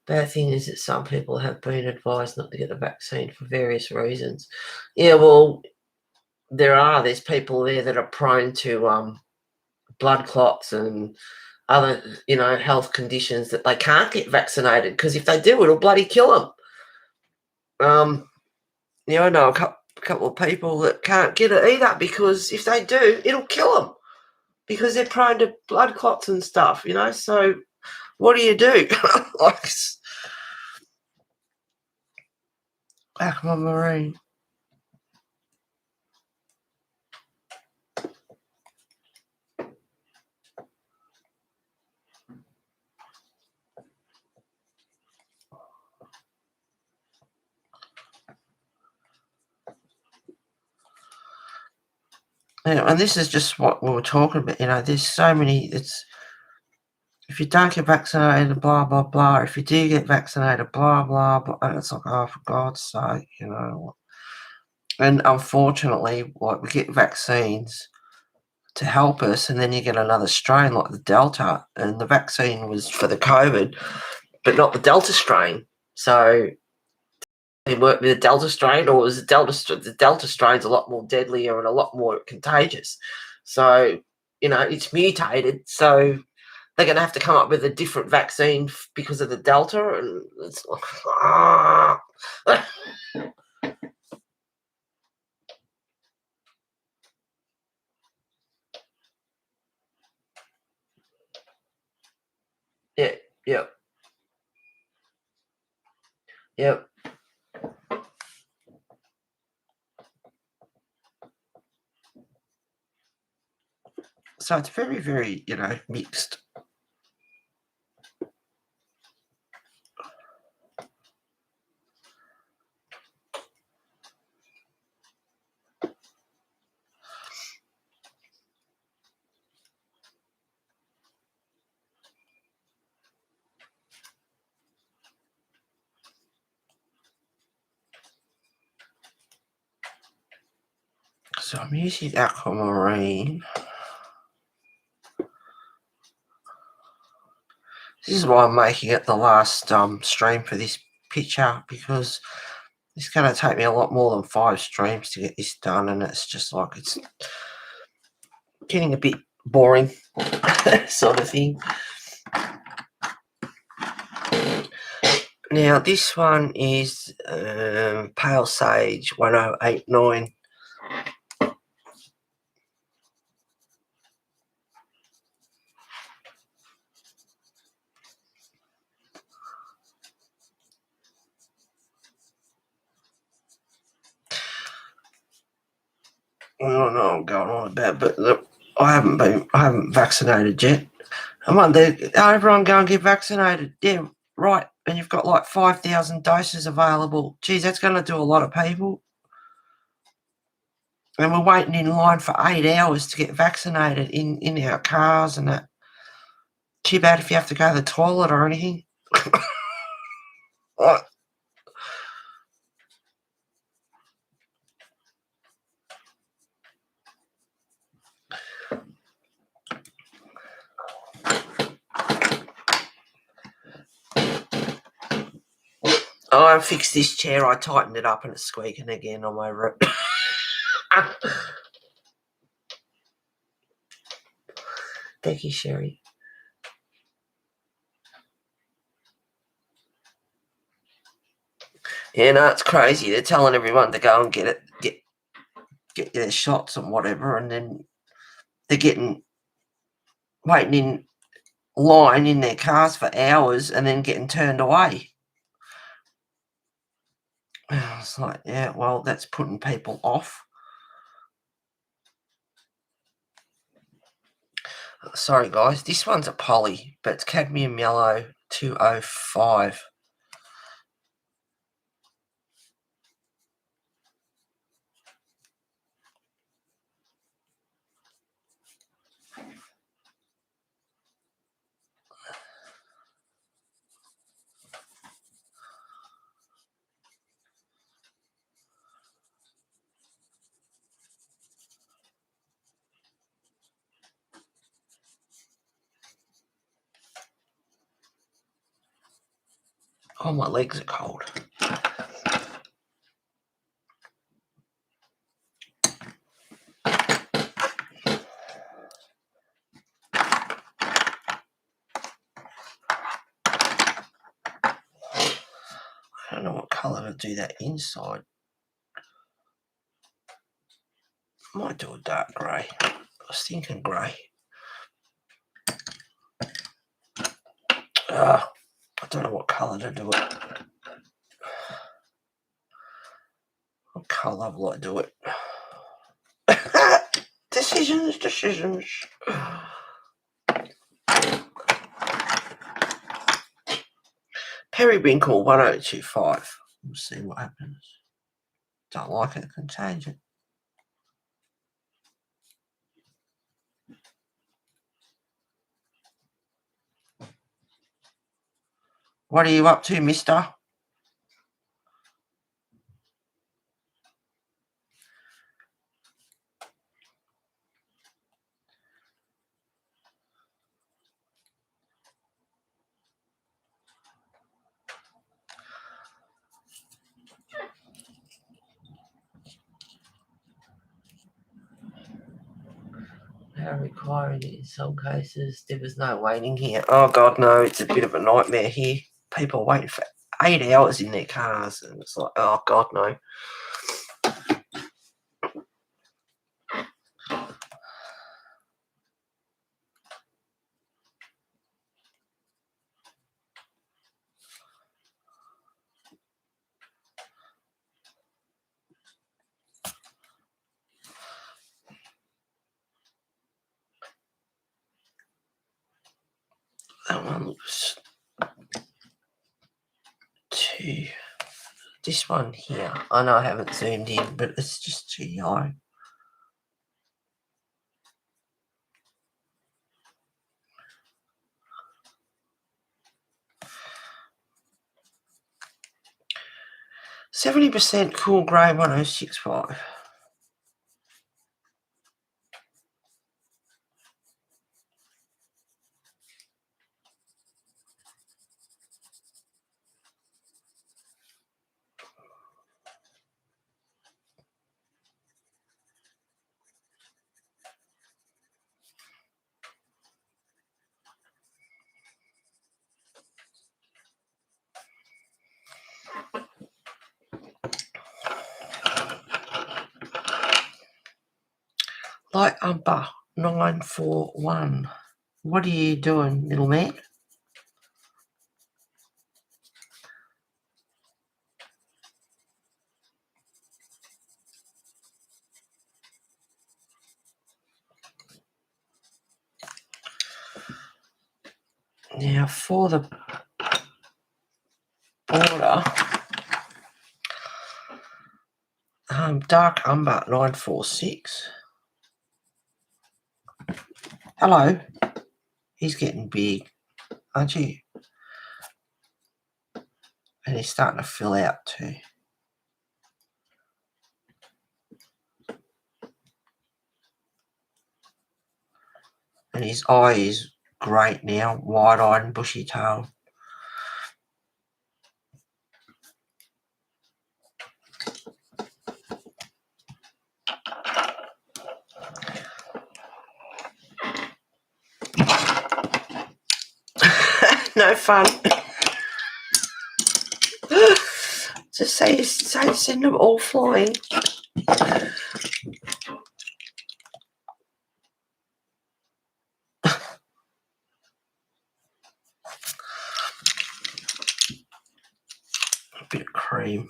A: Bad thing is that some people have been advised not to get the vaccine for various reasons. Yeah, well, there's people there that are prone to blood clots and other, health conditions that they can't get vaccinated, because if they do, it'll bloody kill them. I know a couple of people that can't get it either, because if they do, it'll kill them, because they're prone to blood clots and stuff, so what do you do? Like, aquamarine. Yeah, and this is just what we were talking about. There's so many. If you don't get vaccinated, blah blah blah. If you do get vaccinated, blah blah blah. And it's like, oh, for God's sake, And unfortunately, we get vaccines to help us, and then you get another strain like the Delta, and the vaccine was for the COVID, but not the Delta strain. So it worked with the Delta strain, or was the Delta strain's a lot more deadlier and a lot more contagious. So, it's mutated. So they're going to have to come up with a different vaccine because of the Delta, and it's like, Yep. So it's very, very, mixed. So I'm using aquamarine. This is why I'm making it the last stream for this picture, because it's going to take me a lot more than 5 streams to get this done, and it's just like it's getting a bit boring sort of thing. Now this one is Pale Sage 1089. I don't know what I'm going on about, but look, I haven't vaccinated yet. I wonder, everyone go and get vaccinated. Yeah, right. And you've got like 5,000 doses available. Geez, that's going to do a lot of people. And we're waiting in line for 8 hours to get vaccinated in our cars and that. Too bad if you have to go to the toilet or anything. Oh, I fixed this chair. I tightened it up and it's squeaking again on my room. Thank you, Sherry. Yeah, no, it's crazy. They're telling everyone to go and get their shots and whatever, and then they're waiting in line in their cars for hours and then getting turned away. It's like, yeah, well, that's putting people off. Sorry, guys. This one's a poly, but it's cadmium yellow 205. Oh, my legs are cold. I don't know what colour to do that inside. Might do a dark grey. I was thinking grey. I don't know what colour to do it. What colour will I do it? Decisions. Periwinkle 1025. We'll see what happens. Don't like it, can change it. What are you up to, mister? How requiring it in some cases. There was no waiting here. Oh, God, no. It's a bit of a nightmare here. People are waiting for 8 hours in their cars. And it's like, oh, God, no. That one looks too... This one here, I know I haven't zoomed in, but it's just too yellow. %70% cool grey 1065. Light umber 941. What are you doing, little man? Now for the border, dark umber 946. Hello. He's getting big, aren't you? And he's starting to fill out too. And his eye is great now, wide-eyed and bushy-tailed. No fun. Just say send them all flying. A bit of cream.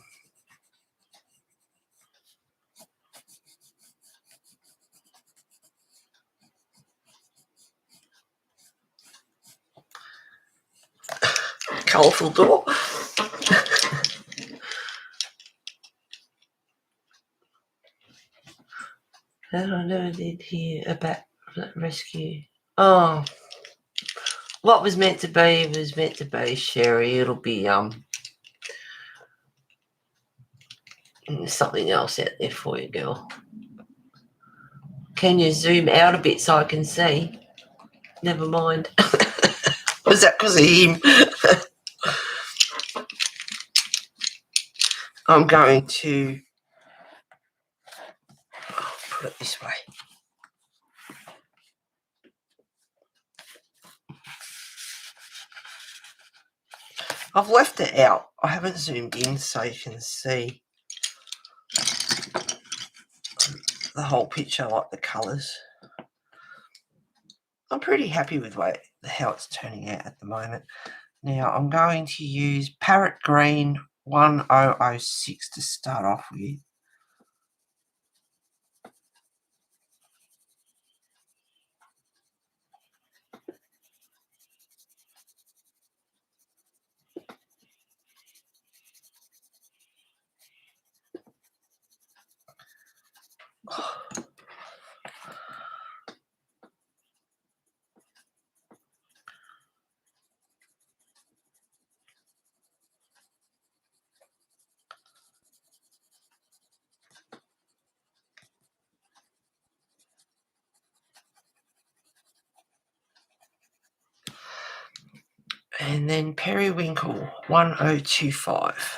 A: Colourful door. That I never did hear about that rescue. Oh, what was meant to be, Sherry. It'll be something else out there for you, girl. Can you zoom out a bit so I can see? Never mind. Was that because of him? I'm going to put it this way. I've left it out. I haven't zoomed in so you can see the whole picture, like the colours. I'm pretty happy with how it's turning out at the moment. Now I'm going to use Parrot Green 1006 to start off with. And then Periwinkle 1025.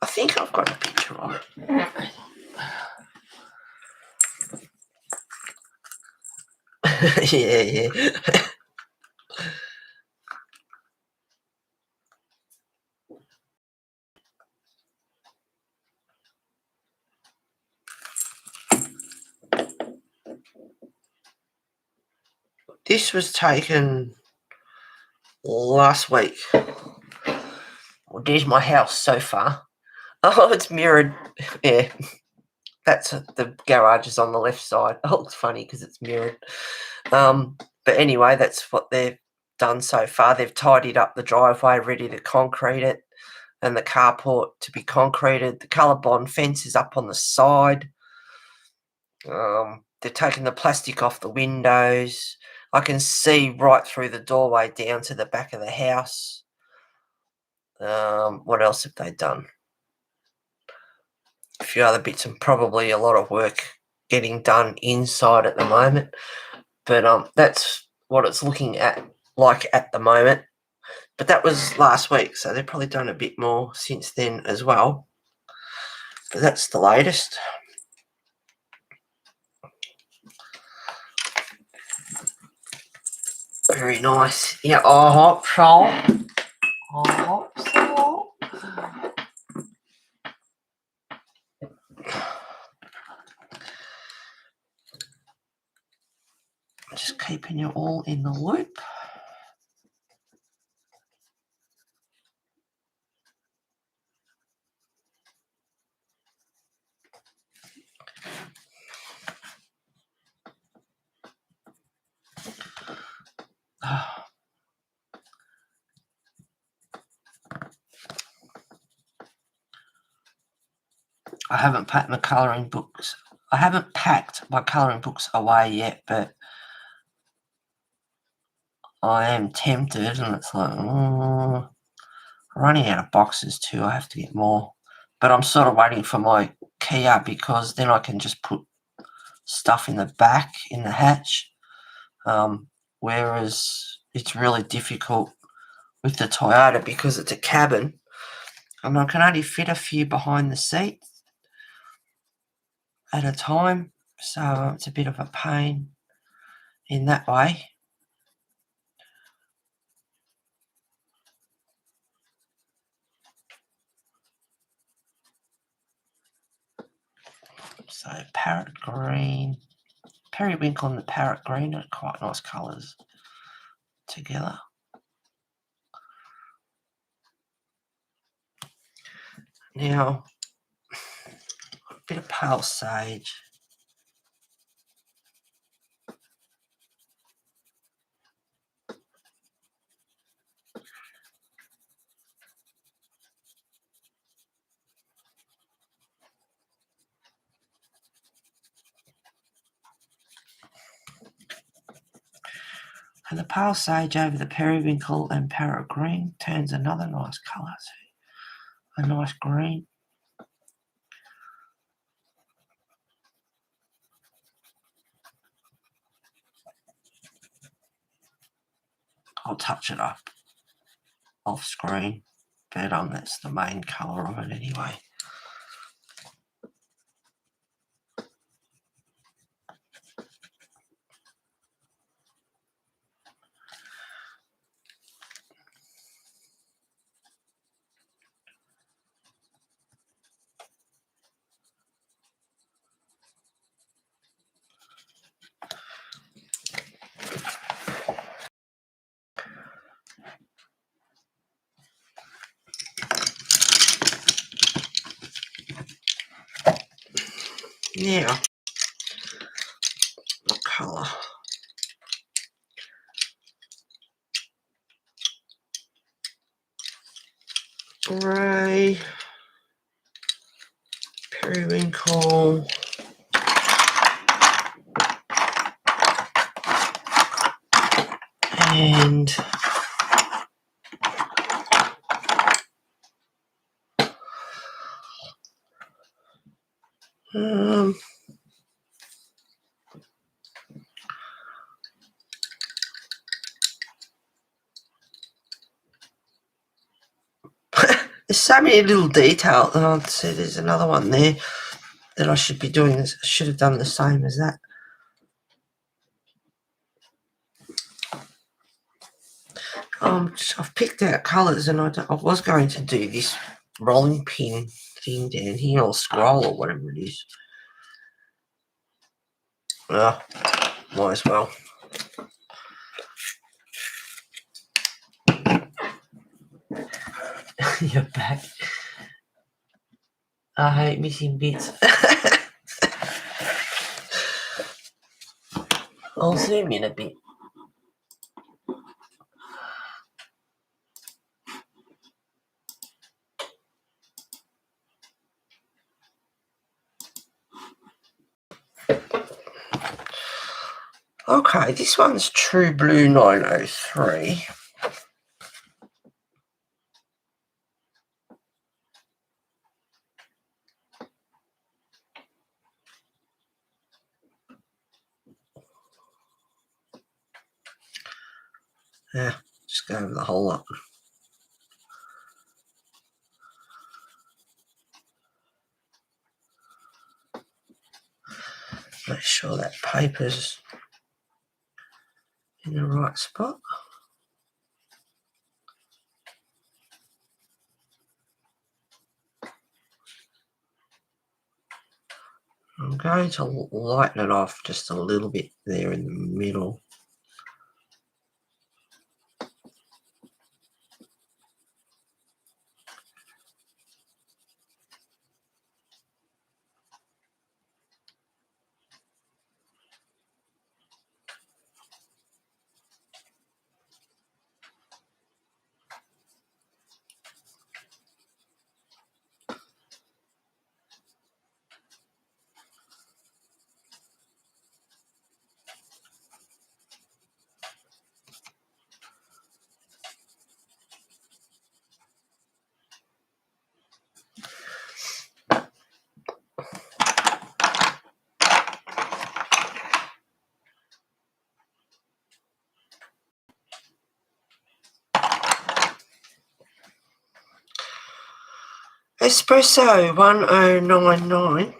A: I think I've got a picture of it. Yeah. This was taken last week. Well, there's my house so far. Oh, it's mirrored. Yeah, that's the garage is on the left side. Oh, it's funny because it's mirrored. But anyway, that's what they've done so far. They've tidied up the driveway, ready to concrete it, and the carport to be concreted. The colour-bond fence is up on the side. They're taking the plastic off the windows. I can see right through the doorway down to the back of the house. What else have they done? A few other bits and probably a lot of work getting done inside at the moment. But that's what it's looking like at the moment. But that was last week, so they've probably done a bit more since then as well. But that's the latest. Very nice. Yeah, I hope so. I hope so. Just keeping you all in the loop. I haven't packed my colouring books. I haven't packed my colouring books away yet, but I am tempted, and it's like, running out of boxes too. I have to get more. But I'm sort of waiting for my Kia because then I can just put stuff in the back, in the hatch. Whereas it's really difficult with the Toyota because it's a cabin. And I can only fit a few behind the seat at a time. So it's a bit of a pain in that way. So parrot green, periwinkle and the parrot green are quite nice colours together. Now, a bit of pale sage. And the pale sage over the periwinkle and parrot green turns another nice colour to a nice green. I'll touch it up off screen, but that's the main colour of it anyway. Now, what colour? Grey, periwinkle, and there's so many little details. Oh, see, there's another one there that I should be doing. This. I should have done the same as that. I've picked out colours, and I was going to do this rolling pin thing down here, or scroll, or whatever it is. Well, might as well. You're back. I hate missing bits. I'll zoom in a bit. Okay, this one's True Blue 903. Yeah, just go over the whole lot. Make sure that paper's in the right spot. I'm going to lighten it off just a little bit there in the middle. Espresso 1099.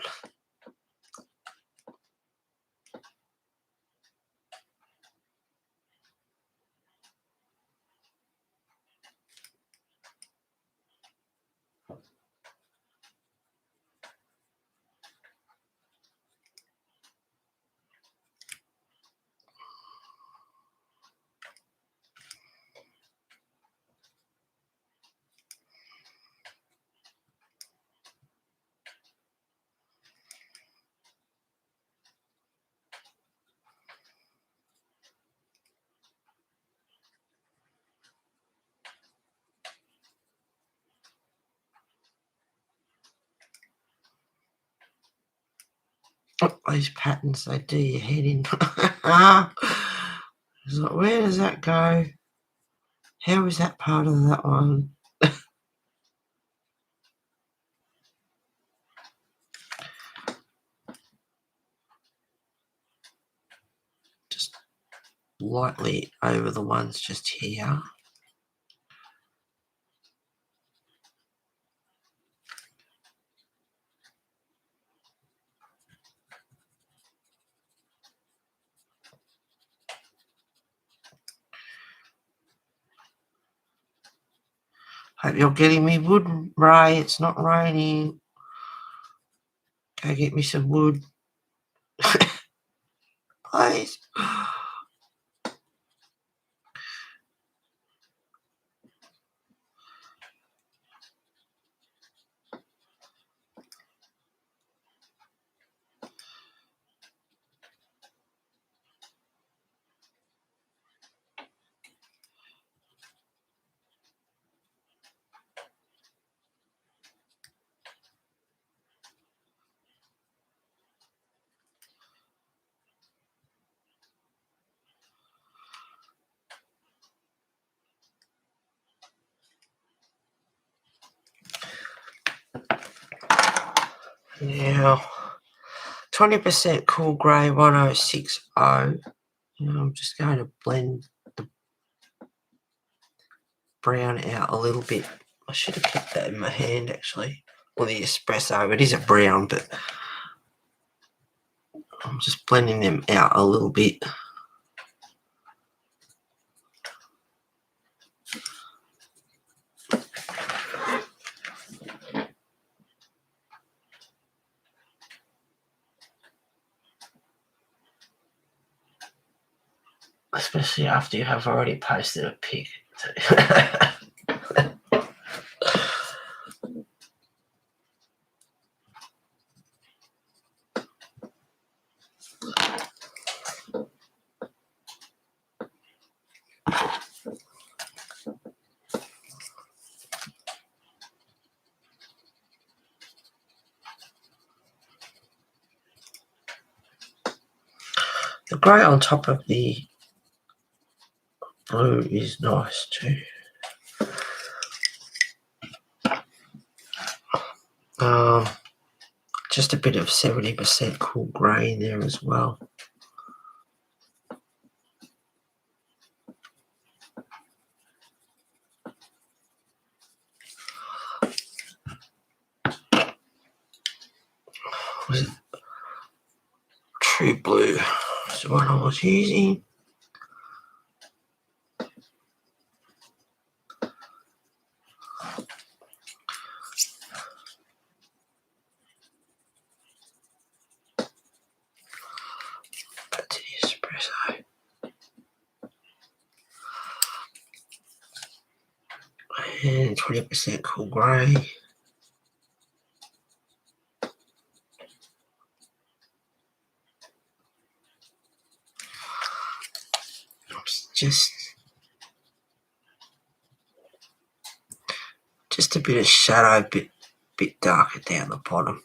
A: Oh, these patterns, they do your head in. It's like, where does that go? How is that part of that one? Just lightly over the ones just here. Hope you're getting me wood, Ray. It's not raining. Go get me some wood. Please. Now, 20% cool grey 1060. I'm just going to blend the brown out a little bit. I should have kept that in my hand actually. Or the espresso. It is a brown, but I'm just blending them out a little bit. Especially after you have already posted a pic. The grey on top of the blue is nice too. Just a bit of 70% cool grey in there as well. Was it True Blue? That's the one I was using. Back to the espresso. And 20% cool grey. Just a bit of shadow, bit darker down the bottom.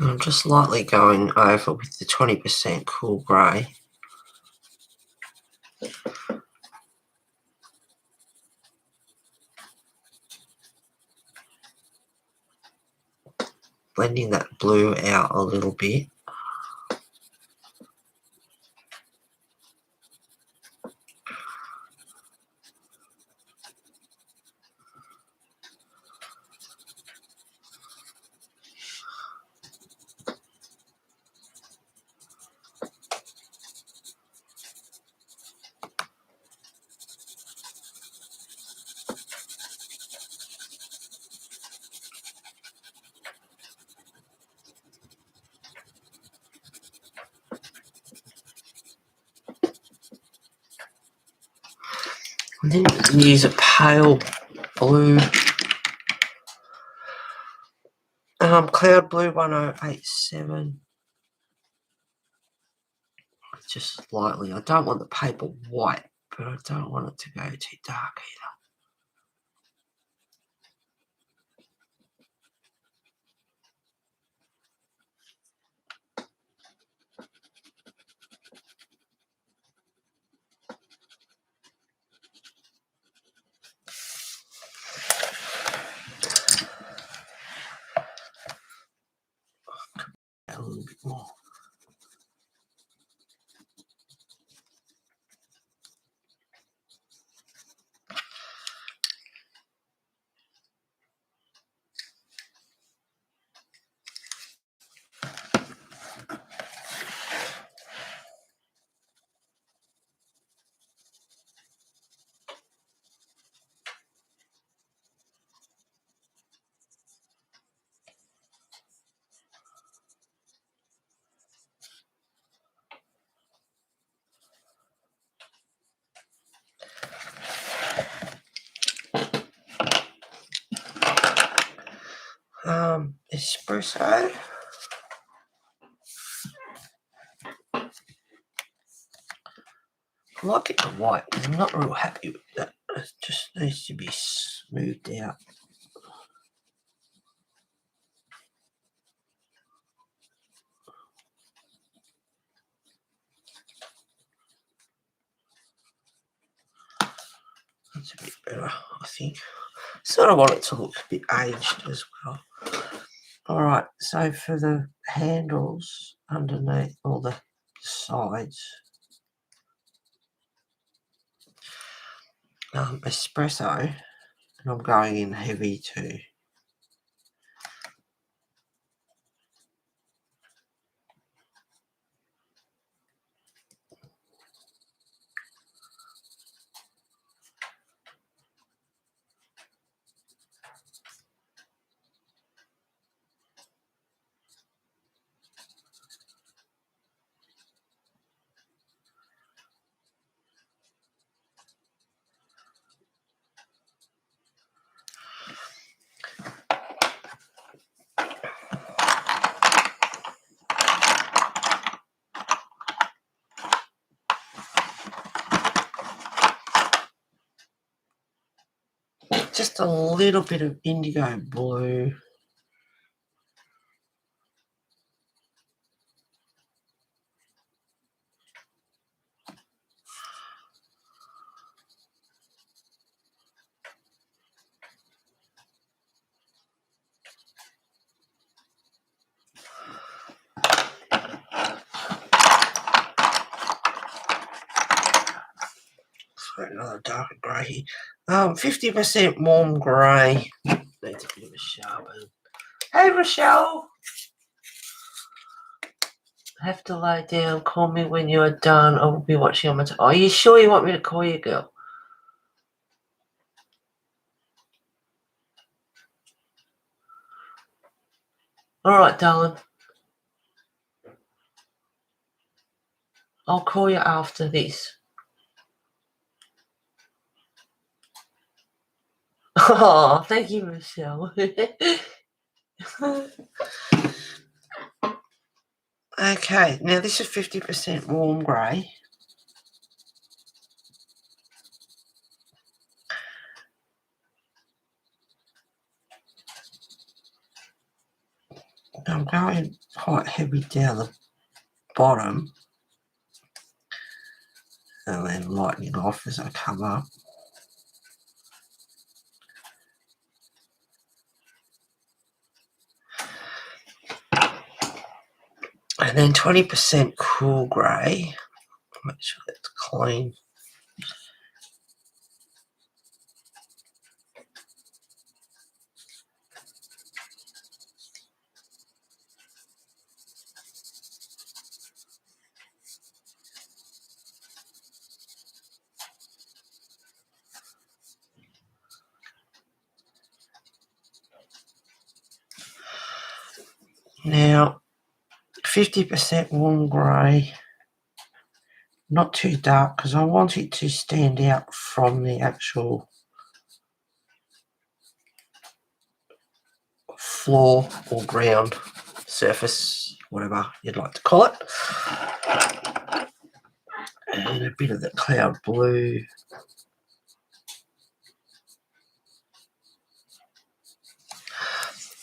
A: I'm just lightly going over with the 20% cool grey. Blending that blue out a little bit. And then you can use a pale blue, cloud blue 1087. Just lightly. I don't want the paper white, but I don't want it to go too dark either. A little bit more. Espresso. I like it the white, but I'm not real happy with that. It just needs to be smoothed out. That's a bit better, I think. Sort of want it to look a bit aged as well. Alright, so for the handles underneath all the sides, espresso, and I'm going in heavy too. Just a little bit of indigo blue. Another darker grey here. 50% warm grey. Needs a bit of a sharpen. Hey Rochelle! Have to lie down. Call me when you are done. I will be watching on my Are you sure you want me to call you, girl? Alright, darling. I'll call you after this. Oh, thank you, Michelle. Okay, now this is 50% warm grey. I'm going quite heavy down the bottom and then lightening off as I come up. And then 20% cool grey. Make sure that's clean. Now, 50% warm grey. Not too dark because I want it to stand out from the actual floor or ground surface, whatever you'd like to call it. And a bit of the cloud blue.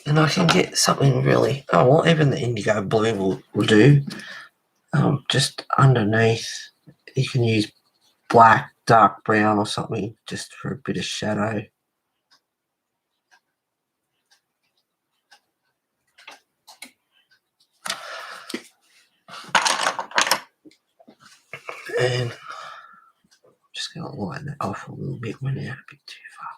A: And I can get something really, oh well, even the indigo blue will do. Just underneath, you can use black, dark brown or something just for a bit of shadow. And I'm just going to lighten that off a little bit, went out a bit too far.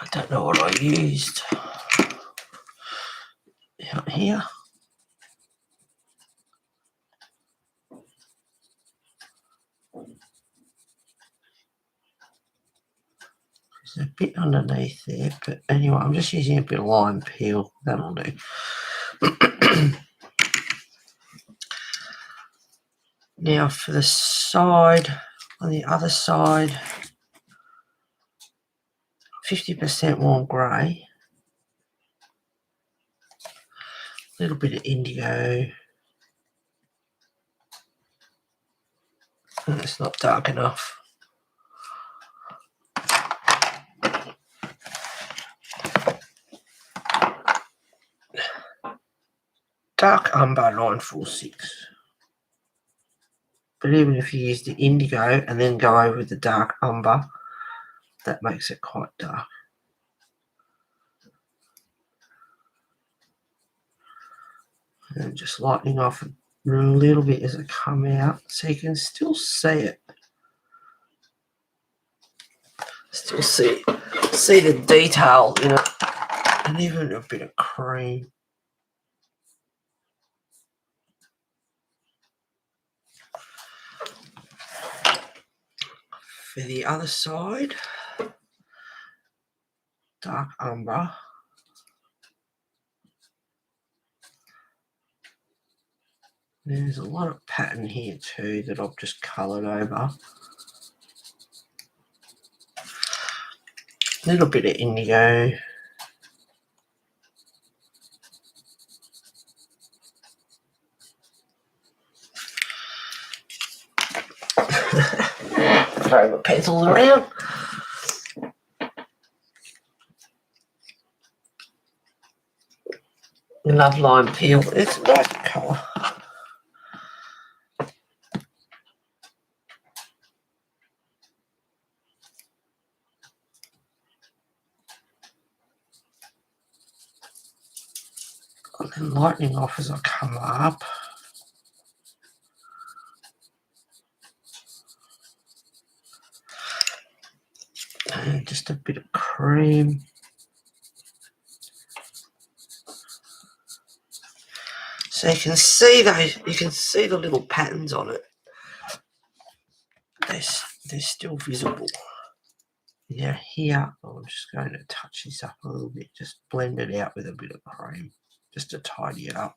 A: I don't know what I used out here. There's a bit underneath there, but anyway, I'm just using a bit of lime peel. That'll do. Now for the side, on the other side, 50% warm grey, a little bit of indigo. It's not dark enough. Dark umber 946. But even if you use the indigo and then go over with the dark umber, that makes it quite dark. And just lightening off a little bit as I come out so you can still see it. Still see the detail in it, and even a bit of cream. For the other side, dark umber. There's a lot of pattern here too that I've just coloured over. A little bit of indigo. Throw my pencils around. I love lime peel. It's a nice colour. And then lightening off as I come up. And just a bit of cream. So you can see the little patterns on it. They're still visible. Now here, I'm just going to touch this up a little bit, just blend it out with a bit of cream, just to tidy it up.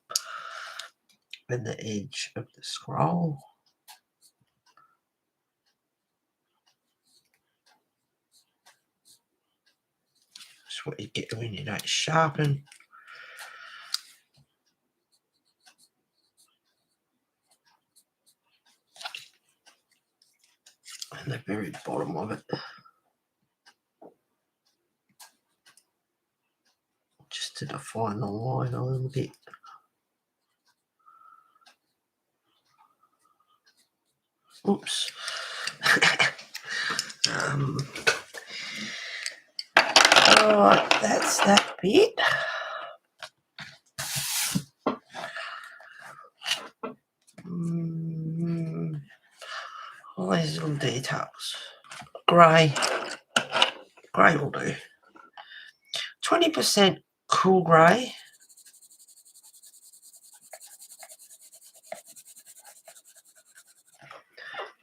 A: And the edge of the scroll. That's what you get when you don't sharpen. And the very bottom of it. Just to define the line a little bit. Oops. Alright, that's that bit. All these little details. Grey will do. 20% cool grey.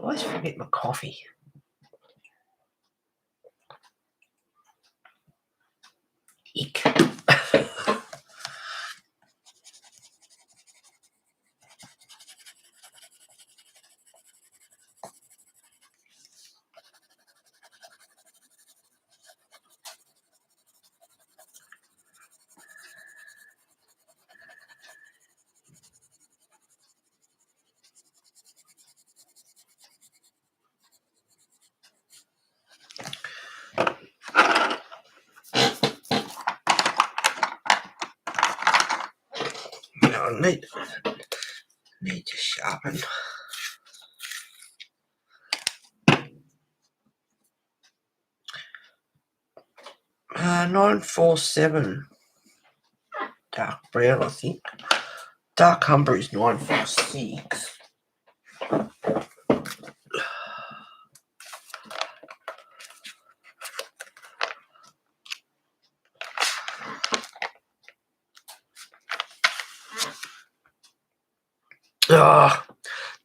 A: I always forget my coffee. Ick. I need to sharpen. 947 dark brown, I think. Dark umber is 946.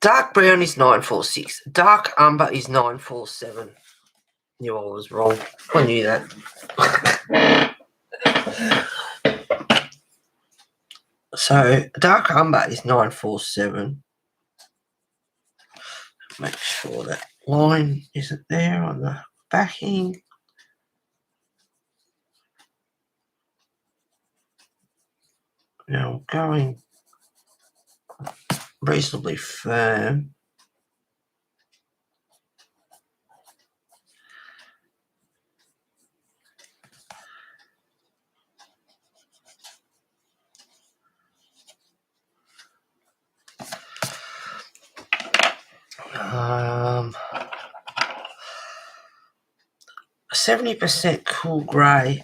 A: Dark brown is 946. Dark umber is 947. Knew I was wrong. I knew that. So dark umber is 947. Make sure that line isn't there on the backing. Now going reasonably firm. Um, 70% cool grey,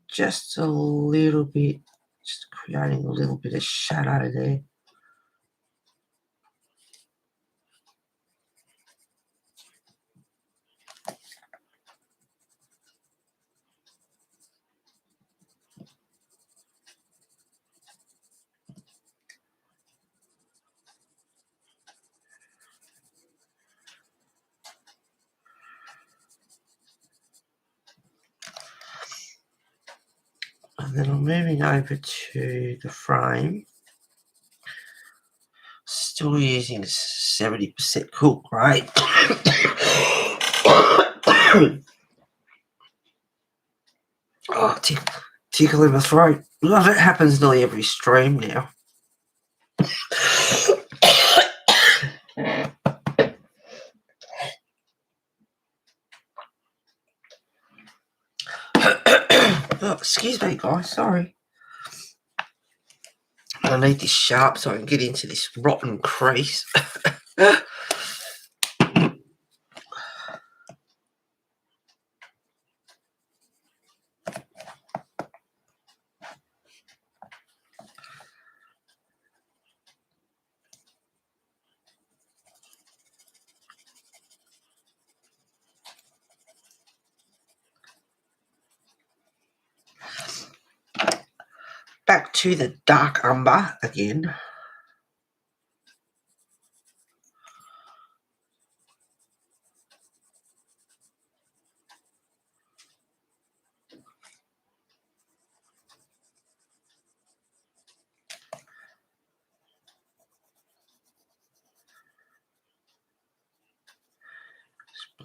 A: just a little bit, just creating a little bit of shadow there. And then I'm moving over to the frame. Still using 70% cool grey. Oh, tickle in my throat. Love it. Happens nearly every stream now. Oh, excuse me, guys. Sorry. I need this sharp so I can get into this rotten crease. Back to the dark umber again.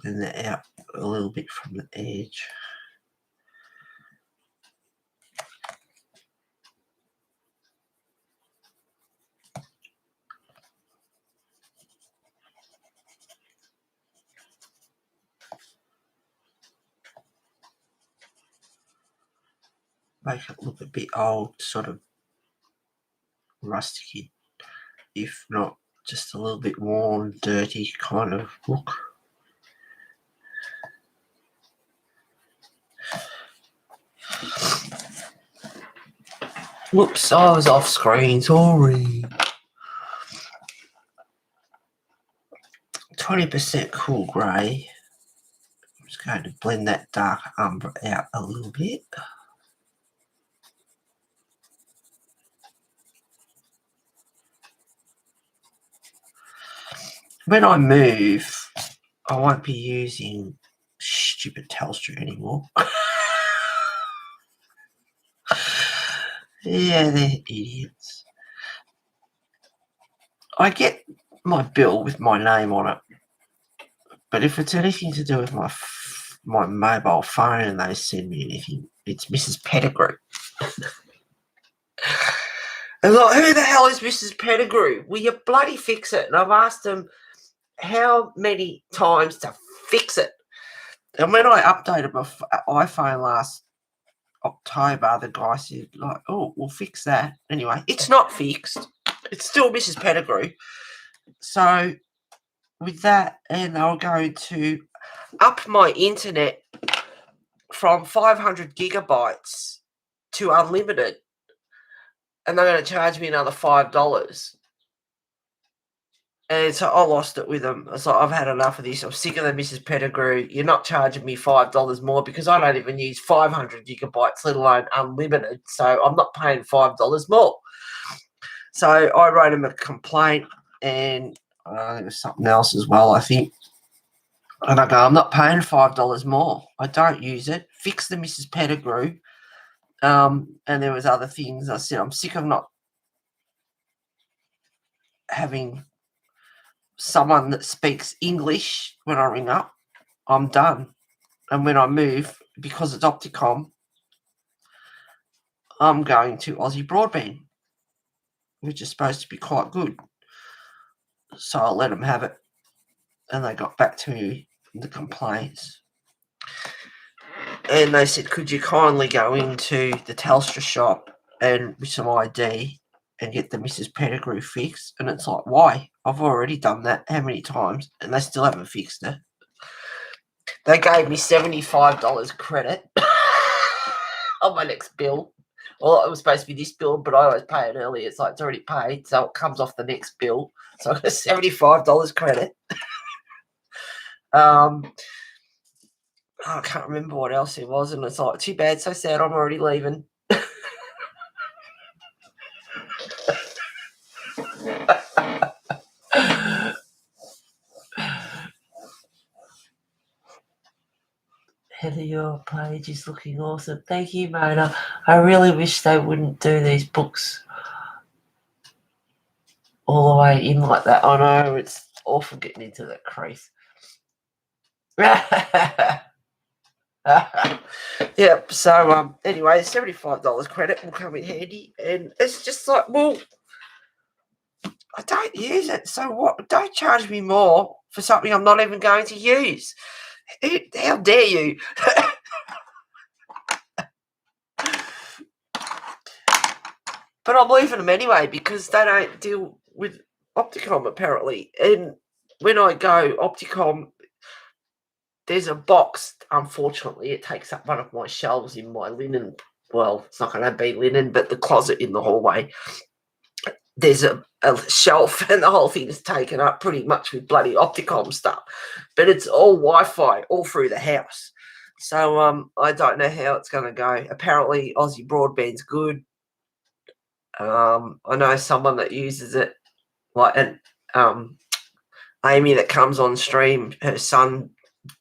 A: Blend that out a little bit from the edge. Make it look a bit old, sort of rustic, if not just a little bit worn, dirty kind of look. Whoops, I was off screen, sorry. 20% cool grey. I'm just going to blend that dark umber out a little bit. when I move, I won't be using stupid Telstra anymore. Yeah, they're idiots. I get my bill with my name on it, but if it's anything to do with my mobile phone and they send me anything, it's Mrs. Pettigrew. And like, who the hell is Mrs. Pettigrew? Will you bloody fix it? And I've asked them how many times to fix it. And when I updated my iPhone last October, the guy said, like, oh, we'll fix that. Anyway, it's not fixed. It's still Mrs. Pettigrew. So with that, and I'll go to up my internet from 500 gigabytes to unlimited, and they're going to charge me another $5. And so I lost it with them. I was like, I've had enough of this. I'm sick of the Mrs. Pettigrew. You're not charging me $5 more because I don't even use 500 gigabytes, let alone unlimited. So I'm not paying $5 more. So I wrote him a complaint, and there was something else as well, I think. And I go, I'm not paying $5 more. I don't use it. Fix the Mrs. Pettigrew. And there was other things. I said, I'm sick of not having someone that speaks English when I ring up. I'm done. And when I move, because it's Opticom, I'm going to Aussie Broadband, which is supposed to be quite good. So I let them have it. And they got back to me with the complaints. And they said, could you kindly go into the Telstra shop and with some ID and get the Mrs. Pettigrew fixed? And it's like, why? I've already done that how many times? And they still haven't fixed it. They gave me $75 credit on my next bill. Well, it was supposed to be this bill, but I always pay it early. It's like it's already paid, so it comes off the next bill. So I got $75 credit. I can't remember what else it was, and it's like, too bad, so sad, I'm already leaving. Heather, your page is looking awesome. Thank you, Mona. I really wish they wouldn't do these books all the way in like that. I know, it's awful getting into that crease. Yep, so anyway, $75 credit will come in handy, and it's just like, well, I don't use it, so what? Don't charge me more for something I'm not even going to use. How dare you? But I'm leaving them anyway because they don't deal with Opticom apparently. And when I go Opticom, there's a box. Unfortunately, it takes up one of my shelves in my linen. Well, it's not going to be linen, but the closet in the hallway. There's a shelf, and the whole thing is taken up pretty much with bloody Opticom stuff. But it's all Wi-Fi all through the house. So I don't know how it's going to go. Apparently, Aussie Broadband's good. I know someone that uses it, like an Amy that comes on stream. Her son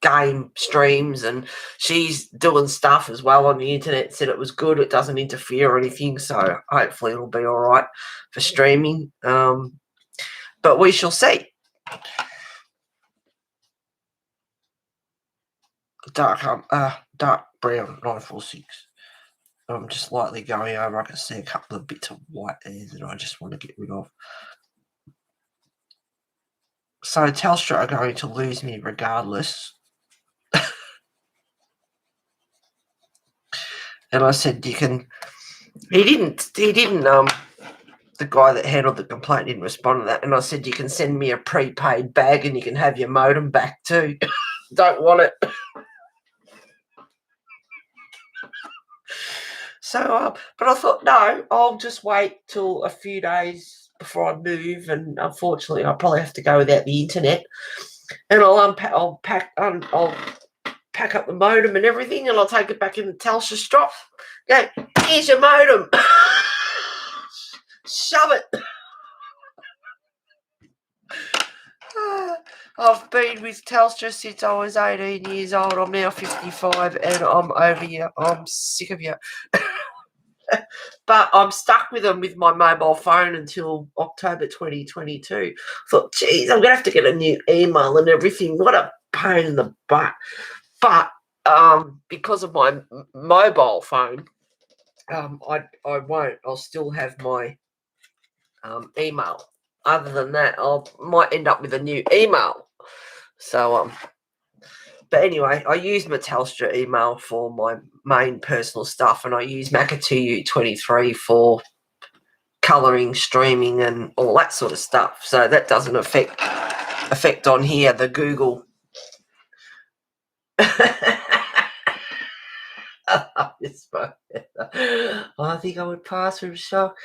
A: game streams, and she's doing stuff as well on the internet. Said it was good. It doesn't interfere or anything, so hopefully it'll be all right for streaming. But we shall see. Dark brown 946. I'm just lightly going over. I can see a couple of bits of white there that I just want to get rid of. So Telstra are going to lose me regardless. And I said, you can. He didn't. The guy that handled the complaint didn't respond to that. And I said, you can send me a prepaid bag and you can have your modem back too. Don't want it. So, but I thought, no, I'll just wait till a few days before I move. And unfortunately, I'll probably have to go without the internet. And I'll pack up the modem and everything, and I'll take it back in the Telstra shop. Go, here's your modem. Shove it. I've been with Telstra since I was 18 years old. I'm now 55 and I'm over you. I'm sick of you. But I'm stuck with them with my mobile phone until October 2022. Thought, geez, I'm going to have to get a new email and everything. What a pain in the butt. But because of my mobile phone, I won't. I'll still have my email. Other than that, I might end up with a new email. So, but anyway, I use my Telstra email for my main personal stuff, and I use Makatuyu 23 for colouring, streaming, and all that sort of stuff. So that doesn't affect on here the Google. I think I would pass from shock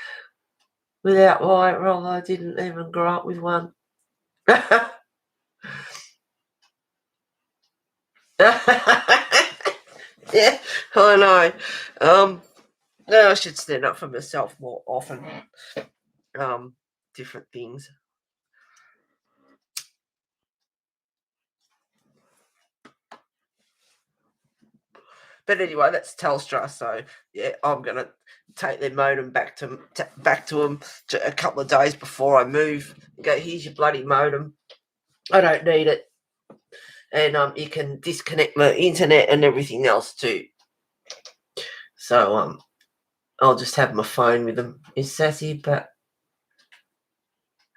A: without white roll. I didn't even grow up with one. Yeah, I know. No, I should stand up for myself more often. Different things. But anyway, that's Telstra. So yeah, I'm gonna take their modem back to them a couple of days before I move. And go, here's your bloody modem. I don't need it, and you can disconnect my internet and everything else too. So I'll just have my phone with them. It's sassy, but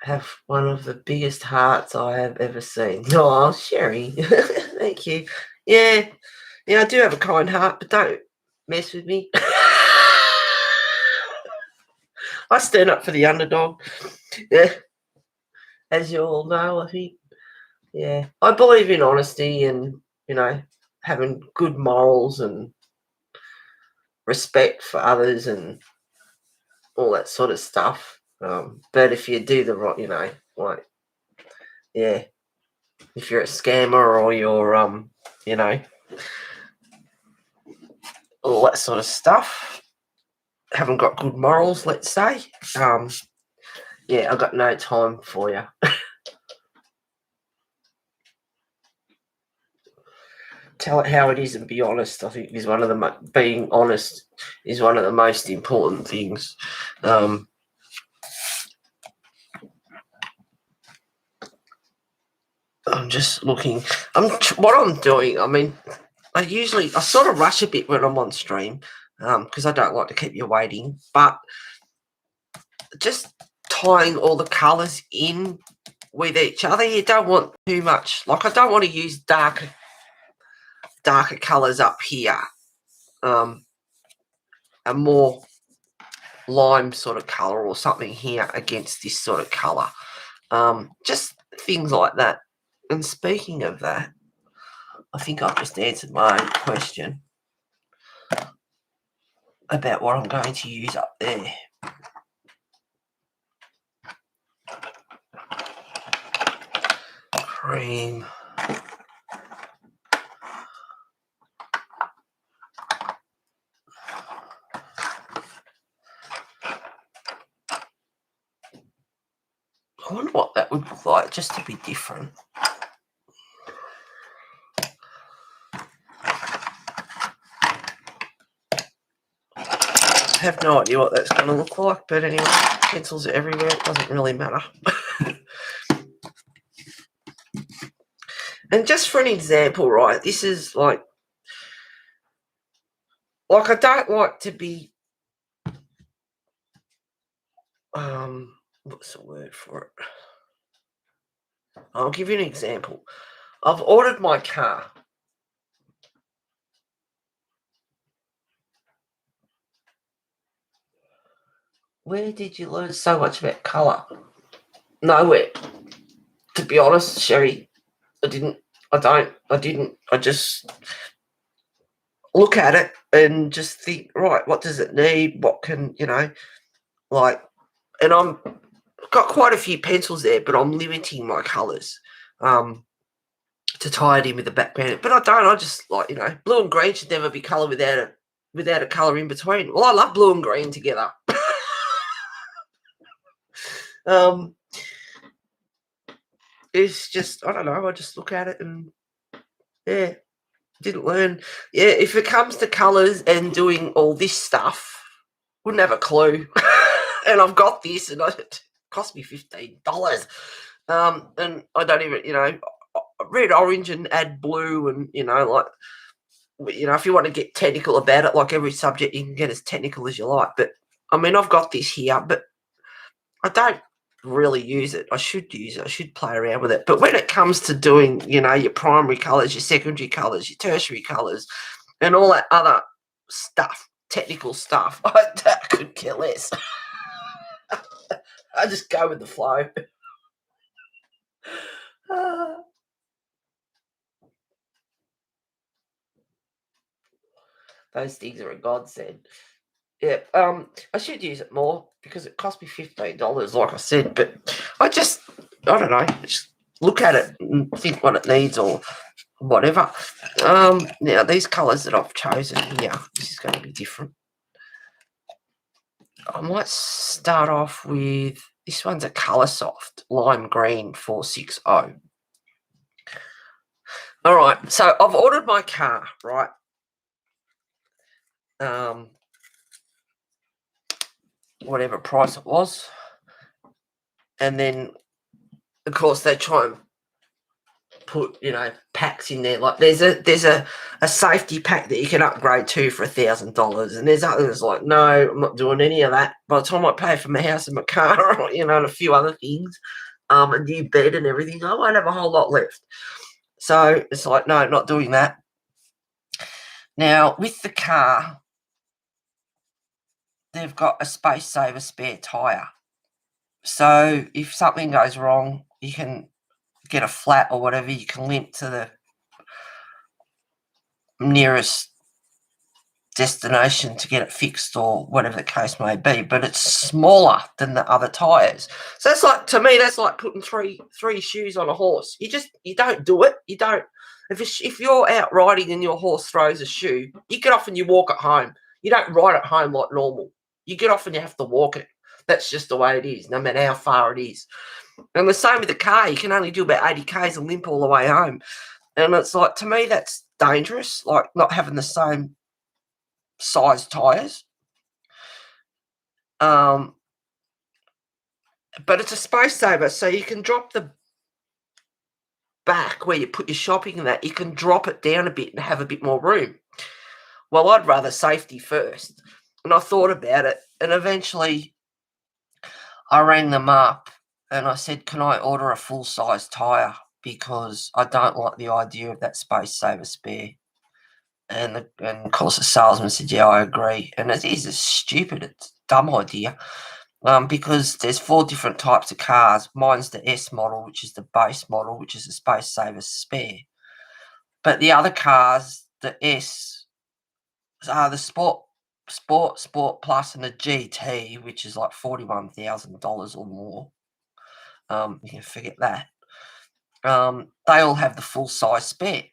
A: have one of the biggest hearts I have ever seen. Oh, Sherry, thank you. Yeah, I do have a kind heart, but don't mess with me. I stand up for the underdog. Yeah, as you all know, I think. Yeah, I believe in honesty and having good morals and respect for others and all that sort of stuff. But if you do the right, yeah, if you're a scammer or you're all that sort of stuff, haven't got good morals, let's say, yeah, I've got no time for you. Tell it how it is and be honest. I think is one of the being honest is one of the most important things. I'm just looking. What I'm doing. I mean, I sort of rush a bit when I'm on stream because I don't like to keep you waiting. But just tying all the colours in with each other, you don't want too much. Like I don't want to use darker colours up here. A more lime sort of colour or something here against this sort of colour. Just things like that. And speaking of that, I think I've just answered my own question about what I'm going to use up there. Cream. I wonder what that would look like just to be different. I have no idea what that's going to look like, but anyway, pencils are everywhere. It doesn't really matter. And just for an example, right, this is like I don't like to be, what's the word for it? I'll give you an example. I've ordered my car. Where did you learn so much about colour? Nowhere. To be honest, Sherry, I didn't. I just look at it and just think, right, what does it need? What can, and I'm got quite a few pencils there, but I'm limiting my colours to tie it in with the background. But I don't. I just blue and green should never be colour without a colour in between. Well, I love blue and green together. it's just, I don't know, I just look at it and, yeah, didn't learn. Yeah, if it comes to colours and doing all this stuff, wouldn't have a clue. And I've got this, and it cost me $15. And I don't even, red, orange, and add blue, and, like, if you want to get technical about it, like every subject, you can get as technical as you like. But, I mean, I've got this here, but I don't really use it. I should use it. I should play around with it. But when it comes to doing, your primary colours, your secondary colours, your tertiary colours, and all that other stuff, technical stuff, I could care less. I just go with the flow. Those things are a godsend. Yeah, I should use it more because it cost me $15, like I said. But I don't know, just look at it and think what it needs or whatever. Now these colours that I've chosen here, this is going to be different. I might start off with, this one's a Colour Soft Lime Green 460. All right, so I've ordered my car, right? Whatever price it was, and then of course they try and put packs in there, like there's a safety pack that you can upgrade to for $1,000, and there's others like, no, I'm not doing any of that. By the time I pay for my house and my car, and a few other things, a new bed and everything, I won't have a whole lot left. So it's like, no, not doing that. Now with the car, they've got a space saver spare tyre, so if something goes wrong, you can get a flat or whatever, you can limp to the nearest destination to get it fixed or whatever the case may be, but it's smaller than the other tires. So that's like, to me, that's like putting three shoes on a horse. You don't do it. You don't. If you're out riding and your horse throws a shoe, you get off and you walk it home. You don't ride it home like normal. You get off and you have to walk it. That's just the way it is, no matter how far it is. And the same with the car. You can only do about 80 k's and limp all the way home. And it's like, to me, that's dangerous, like not having the same size tyres. But it's a space saver, so you can drop the back where you put your shopping and that, you can drop it down a bit and have a bit more room. Well, I'd rather safety first. And I thought about it, and eventually I rang them up and I said, can I order a full-size tyre, because I don't like the idea of that space saver spare. And of course the salesman said, yeah, I agree. And it is stupid, it's a dumb idea, because there's 4 different types of cars. Mine's the S model, which is the base model, which is a space saver spare. But the other cars, the S, are the Sport Plus, and the GT, which is like $41,000 or more. You can forget that. They all have the full-size spare.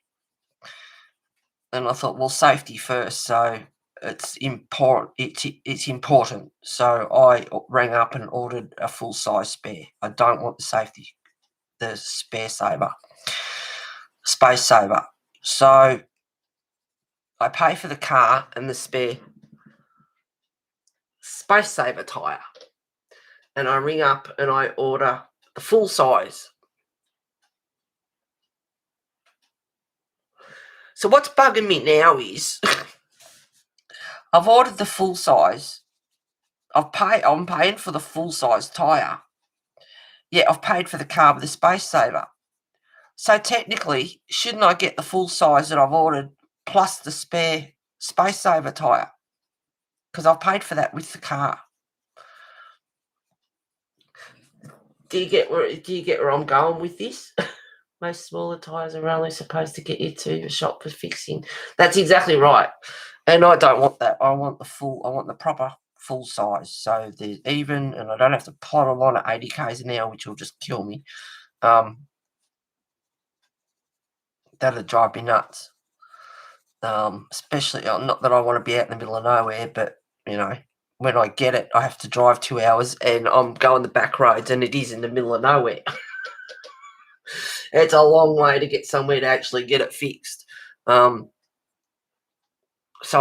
A: And I thought, well, safety first, so it's important. It's important. So I rang up and ordered a full-size spare. I don't want the space saver. So I pay for the car and the spare space saver tyre, and I ring up and I order the full size. So what's bugging me now is I've ordered the full size. I'm paying for the full size tyre. Yeah, I've paid for the car with the space saver. So technically, shouldn't I get the full size that I've ordered plus the spare space saver tyre? Because I've paid for that with the car. Do you get where I'm going with this? Most smaller tyres are only supposed to get you to the shop for fixing. That's exactly right. And I don't want that. I want the proper full size. So there's even, and I don't have to plod along at 80 k's an hour, which will just kill me. That'll drive me nuts. Especially, not that I want to be out in the middle of nowhere, but, when I get it, I have to drive 2 hours and I'm going the back roads and it is in the middle of nowhere. It's a long way to get somewhere to actually get it fixed. So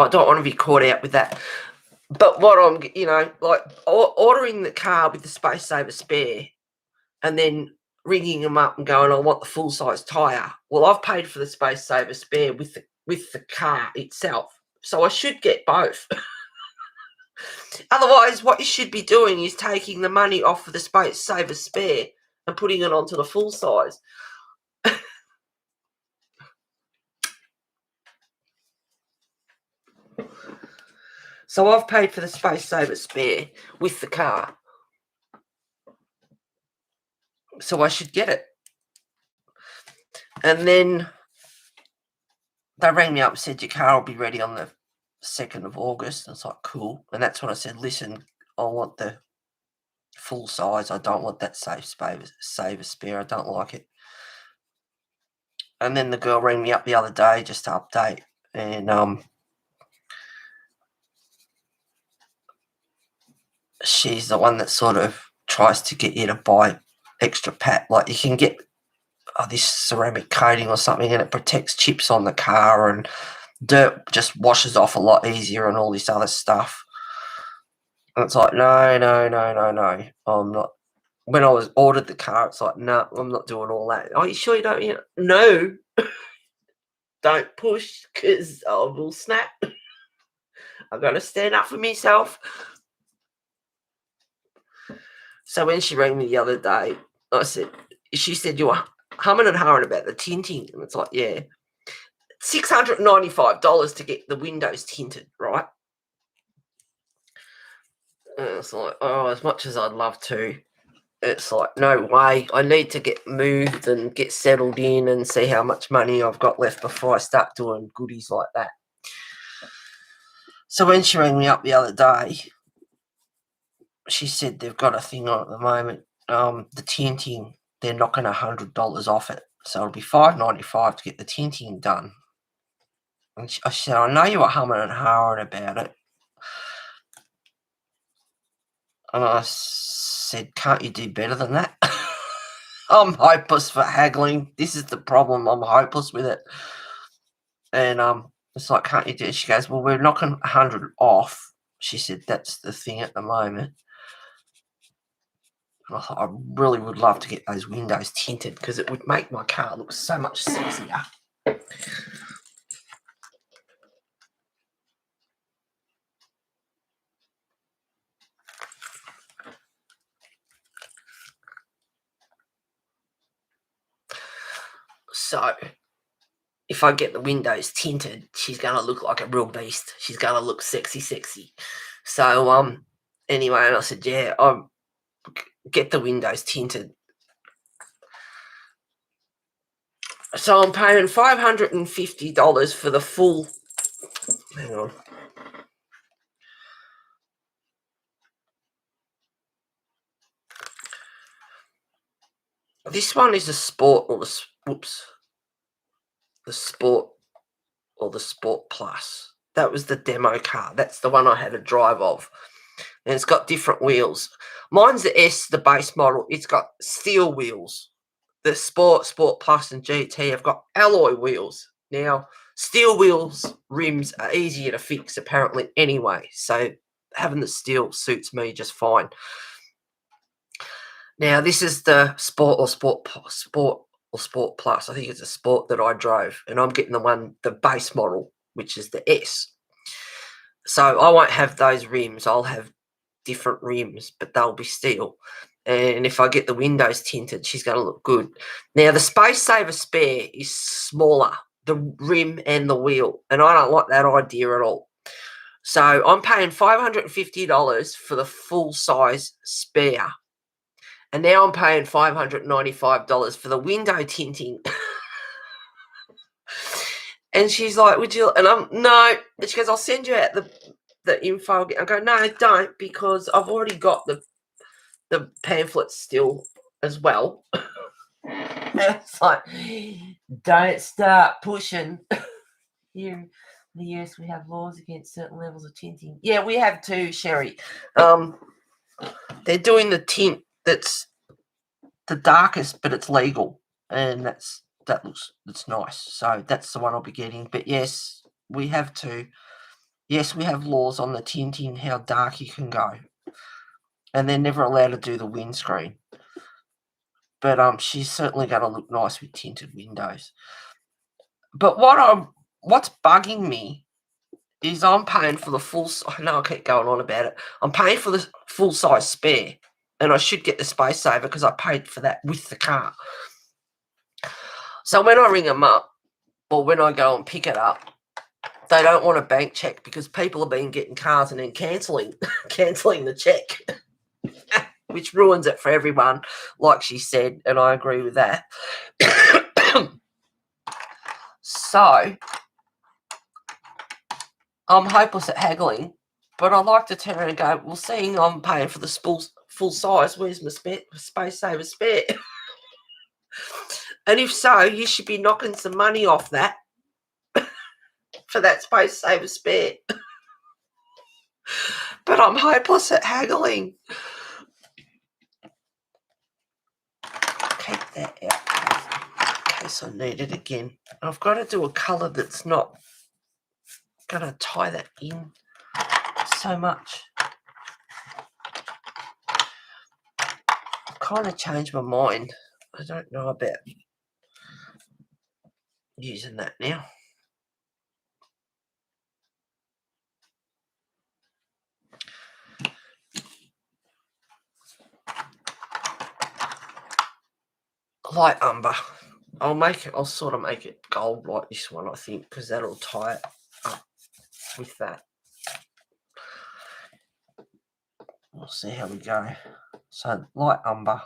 A: I don't want to be caught out with that. But what I'm, like ordering the car with the space saver spare and then ringing them up and going, I want the full size tyre. Well, I've paid for the space saver spare with the car itself. So I should get both. Otherwise, what you should be doing is taking the money off of the space saver spare and putting it onto the full size. So I've paid for the space saver spare with the car. So I should get it. And then they rang me up and said, your car will be ready on the 2nd of August. And it's like, cool. And that's when I said, listen, I want the full size. I don't want that saver spare. I don't like it. And then the girl rang me up the other day just to update. And she's the one that sort of tries to get you to buy extra like you can get this ceramic coating or something and it protects chips on the car and dirt just washes off a lot easier and all this other stuff. And it's like, no, I'm not. When I was ordered the car, it's like, no, I'm not doing all that. Are you sure you don't? No, don't push because I will snap. I've got to stand up for myself. So when she rang me the other day, she said, you were humming and hawing about the tinting. And it's like, yeah, $695 to get the windows tinted, right? And it's like, oh, as much as I'd love to, it's like, no way. I need to get moved and get settled in and see how much money I've got left before I start doing goodies like that. So when she rang me up the other day, she said they've got a thing on at the moment. The tinting, they're knocking $100 off it. So it'll be $595 to get the tinting done. And I said, I know you were humming and hawing about it. And I said, can't you do better than that? I'm hopeless for haggling. This is the problem. I'm hopeless with it. And it's like, can't you do it? She goes, well, we're knocking 100 off. She said, that's the thing at the moment. And I thought, I really would love to get those windows tinted because it would make my car look so much sexier. So if I get the windows tinted, she's going to look like a real beast. She's going to look sexy. So anyway, and I said, yeah, I'll get the windows tinted. So I'm paying $550 for the full. Hang on. This one is the Sport or the Sport or the Sport Plus. That was the demo car. That's the one I had a drive of. And it's got different wheels. Mine's the S, the base model. It's got steel wheels. The Sport Plus and GT have got alloy wheels. Now, steel wheels, rims are easier to fix apparently anyway. So having the steel suits me just fine. Now, this is the Sport Plus. I think it's a Sport that I drove. And I'm getting the base model, which is the S. So I won't have those rims. I'll have different rims, but they'll be steel. And if I get the windows tinted, she's going to look good. Now, the space saver spare is smaller, the rim and the wheel, and I don't like that idea at all. So I'm paying $550 for the full-size spare, and now I'm paying $595 for the window tinting. And she's like, would you? And I'm, no. And she goes, I'll send you out the info. I go, no, don't, because I've already got the pamphlets still as well. It's like, don't start pushing. Here in the US, we have laws against certain levels of tinting. Yeah, we have too, Sherry. They're doing the tint that's the darkest, but it's legal. and that's nice. So that's the one I'll be getting. But yes, we have laws on the tinting how dark you can go, and they're never allowed to do the windscreen. But she's certainly going to look nice with tinted windows. But what's bugging me is I'm paying for the full. I know I keep going on about it. I'm paying for the full size spare, and I should get the space saver because I paid for that with the car. So when I ring them up, or when I go and pick it up, they don't want a bank check because people have been getting cars and then cancelling the check, which ruins it for everyone, like she said, and I agree with that. So I'm hopeless at haggling, but I like to turn around and go, well, seeing I'm paying for the full size, where's my space saver spare? And if so, you should be knocking some money off that for that space saver spare. But I'm hopeless at haggling. Keep that out in case I need it again. I've got to do a colour that's not going to tie that in so much. I've kind of changed my mind. I don't know about using that now. Light umber. I'll sort of make it gold like this one, I think, because that'll tie it up with that. We'll see how we go. So light umber.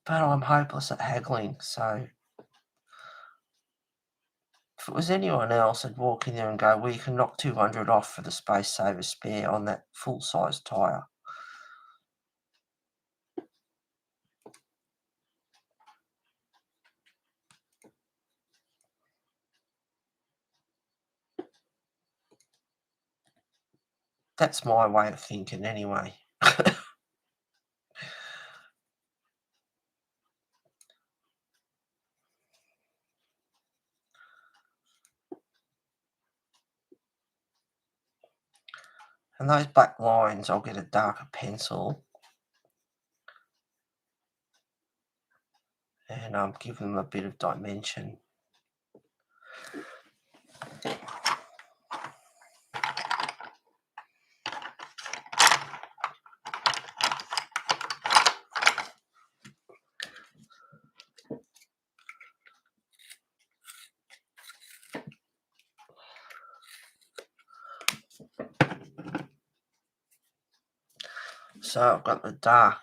A: But I'm hopeless at haggling, so if it was anyone else, I'd walk in there and go, well, you can knock 200 off for the space saver spare on that full-size tyre. That's my way of thinking anyway. And those black lines, I'll get a darker pencil and give them a bit of dimension. So I've got the dark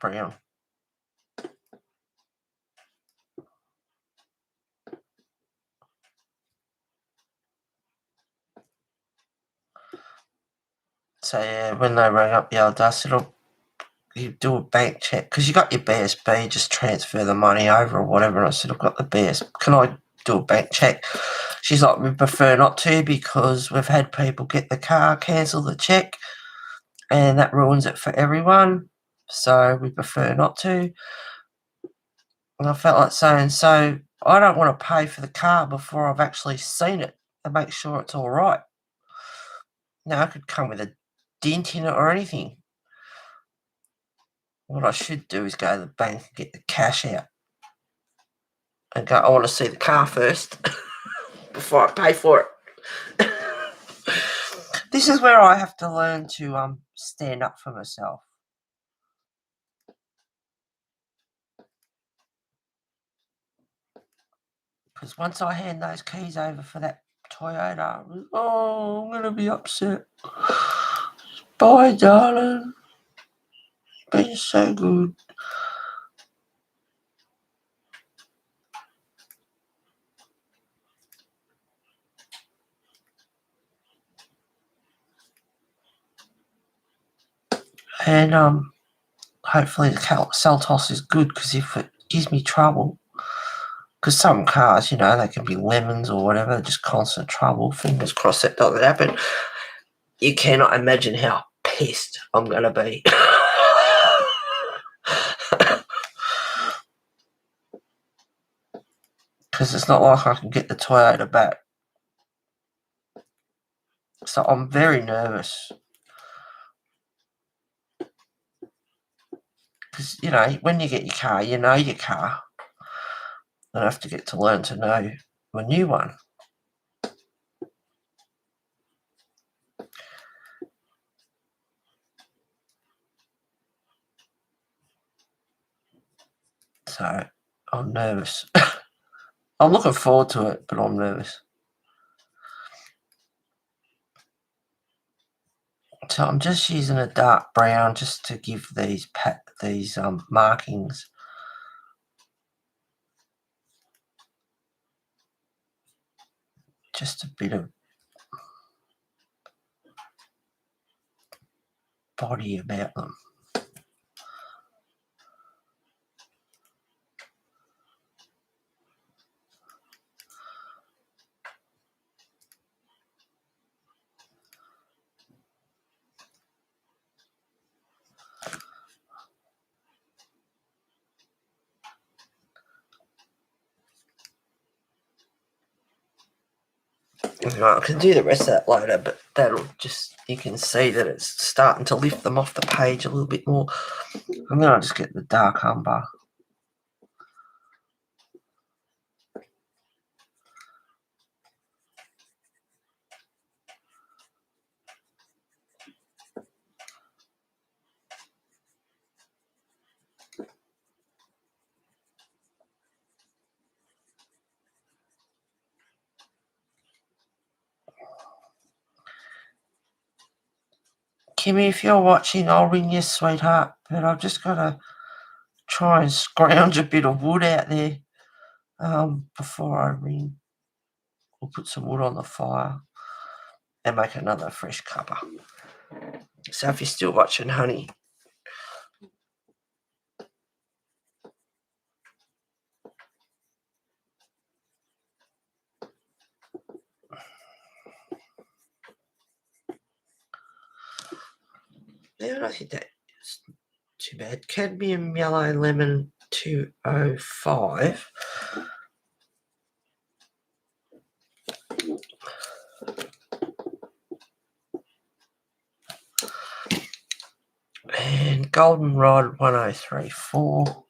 A: brown. So yeah, when they rang up the other day, I said, oh, you do a bank check because you got your BSB, just transfer the money over or whatever. And I said, I've got the BS. Can I do a bank check? She's like, we prefer not to because we've had people get the car, cancel the check, and that ruins it for everyone. So we prefer not to. And I felt like saying, so I don't want to pay for the car before I've actually seen it and make sure it's all right. Now, I could come with a dent in it or anything. What I should do is go to the bank and get the cash out and go, I want to see the car first before I pay for it. This is where I have to learn to stand up for myself. Because once I hand those keys over for that Toyota, I'm going to be upset. Bye, darling. It's been so good. And hopefully the Seltos is good, because if it gives me trouble, because some cars, they can be lemons or whatever, just constant trouble. Fingers crossed that doesn't happen. You cannot imagine how pissed I'm going to be. Because it's not like I can get the Toyota back. So I'm very nervous. Because, you know, when you get your car, you know your car. I have to get to learn to know my new one. So I'm nervous. I'm looking forward to it, but I'm nervous. So I'm just using a dark brown just to give these markings. Just a bit of body about them. I can do the rest of that later, but that'll just, you can see that it's starting to lift them off the page a little bit more. And then I'll just get the dark umber. Kimmy, if you're watching, I'll ring you, sweetheart. But I've just got to try and scrounge a bit of wood out there before I ring. We'll put some wood on the fire and make another fresh cuppa. So if you're still watching, honey, I don't think that's too bad. Cadmium yellow lemon 205. And goldenrod 1034.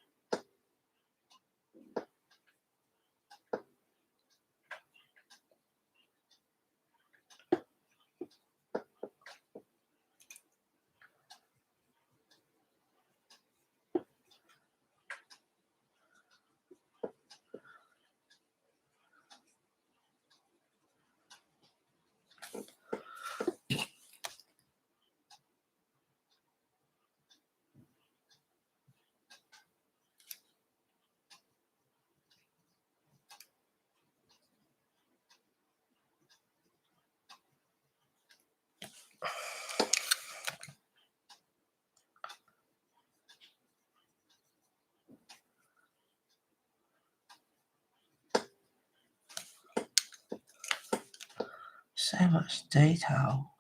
A: So much detail.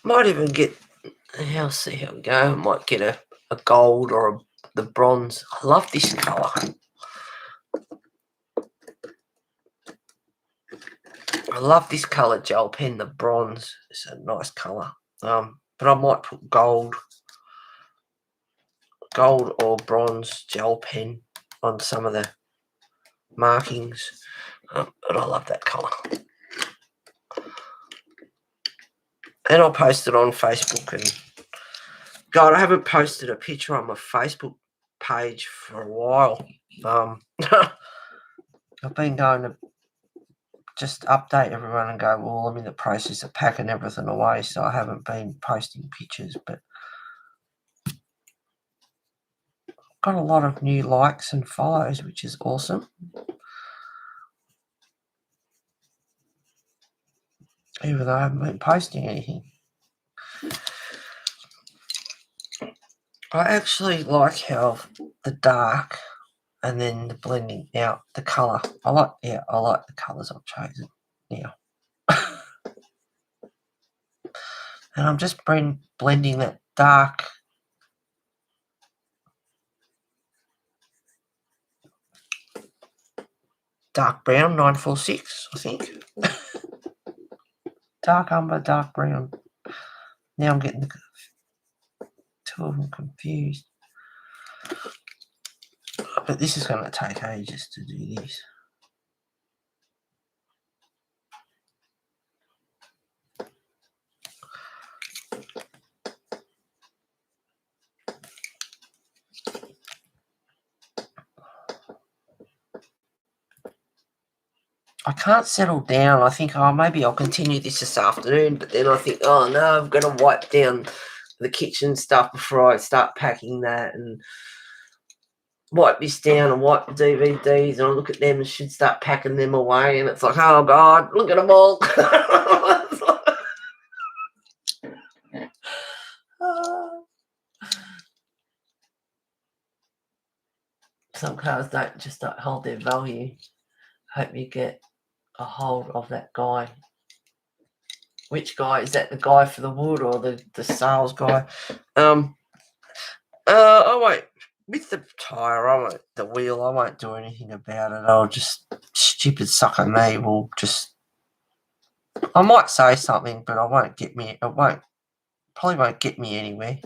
A: Might even get, I'll see how we go. I might get a gold or the bronze. I love this colour. I love this colour gel pen, the bronze. It's a nice colour. But I might put gold or bronze gel pen on some of the markings. But I love that colour. And I'll post it on Facebook. And God, I haven't posted a picture on my Facebook page for a while. I've been going to just update everyone and go, well, I'm in the process of packing everything away, so I haven't been posting pictures, but got a lot of new likes and follows, which is awesome. Even though I haven't been posting anything. I actually like how the dark and then the blending out the colour. I like the colours I've chosen now. And I'm just blending that dark brown, 946, I think. Dark umber, dark brown. Now I'm getting the two of them confused. But this is going to take ages to do this. I can't settle down. I think, maybe I'll continue this afternoon, but then I think, oh no, I'm going to wipe down the kitchen stuff before I start packing that, and wipe this down and wipe the DVDs, and I look at them and should start packing them away, and it's like, oh God, look at them all. Some cars don't hold their value. Hope you get a hold of that guy. Which guy? Is that the guy for the wood or the sales guy? I won't, with the tyre, the wheel, I won't do anything about it. I'll just, stupid sucker me will just, I might say something, but probably won't get me anywhere.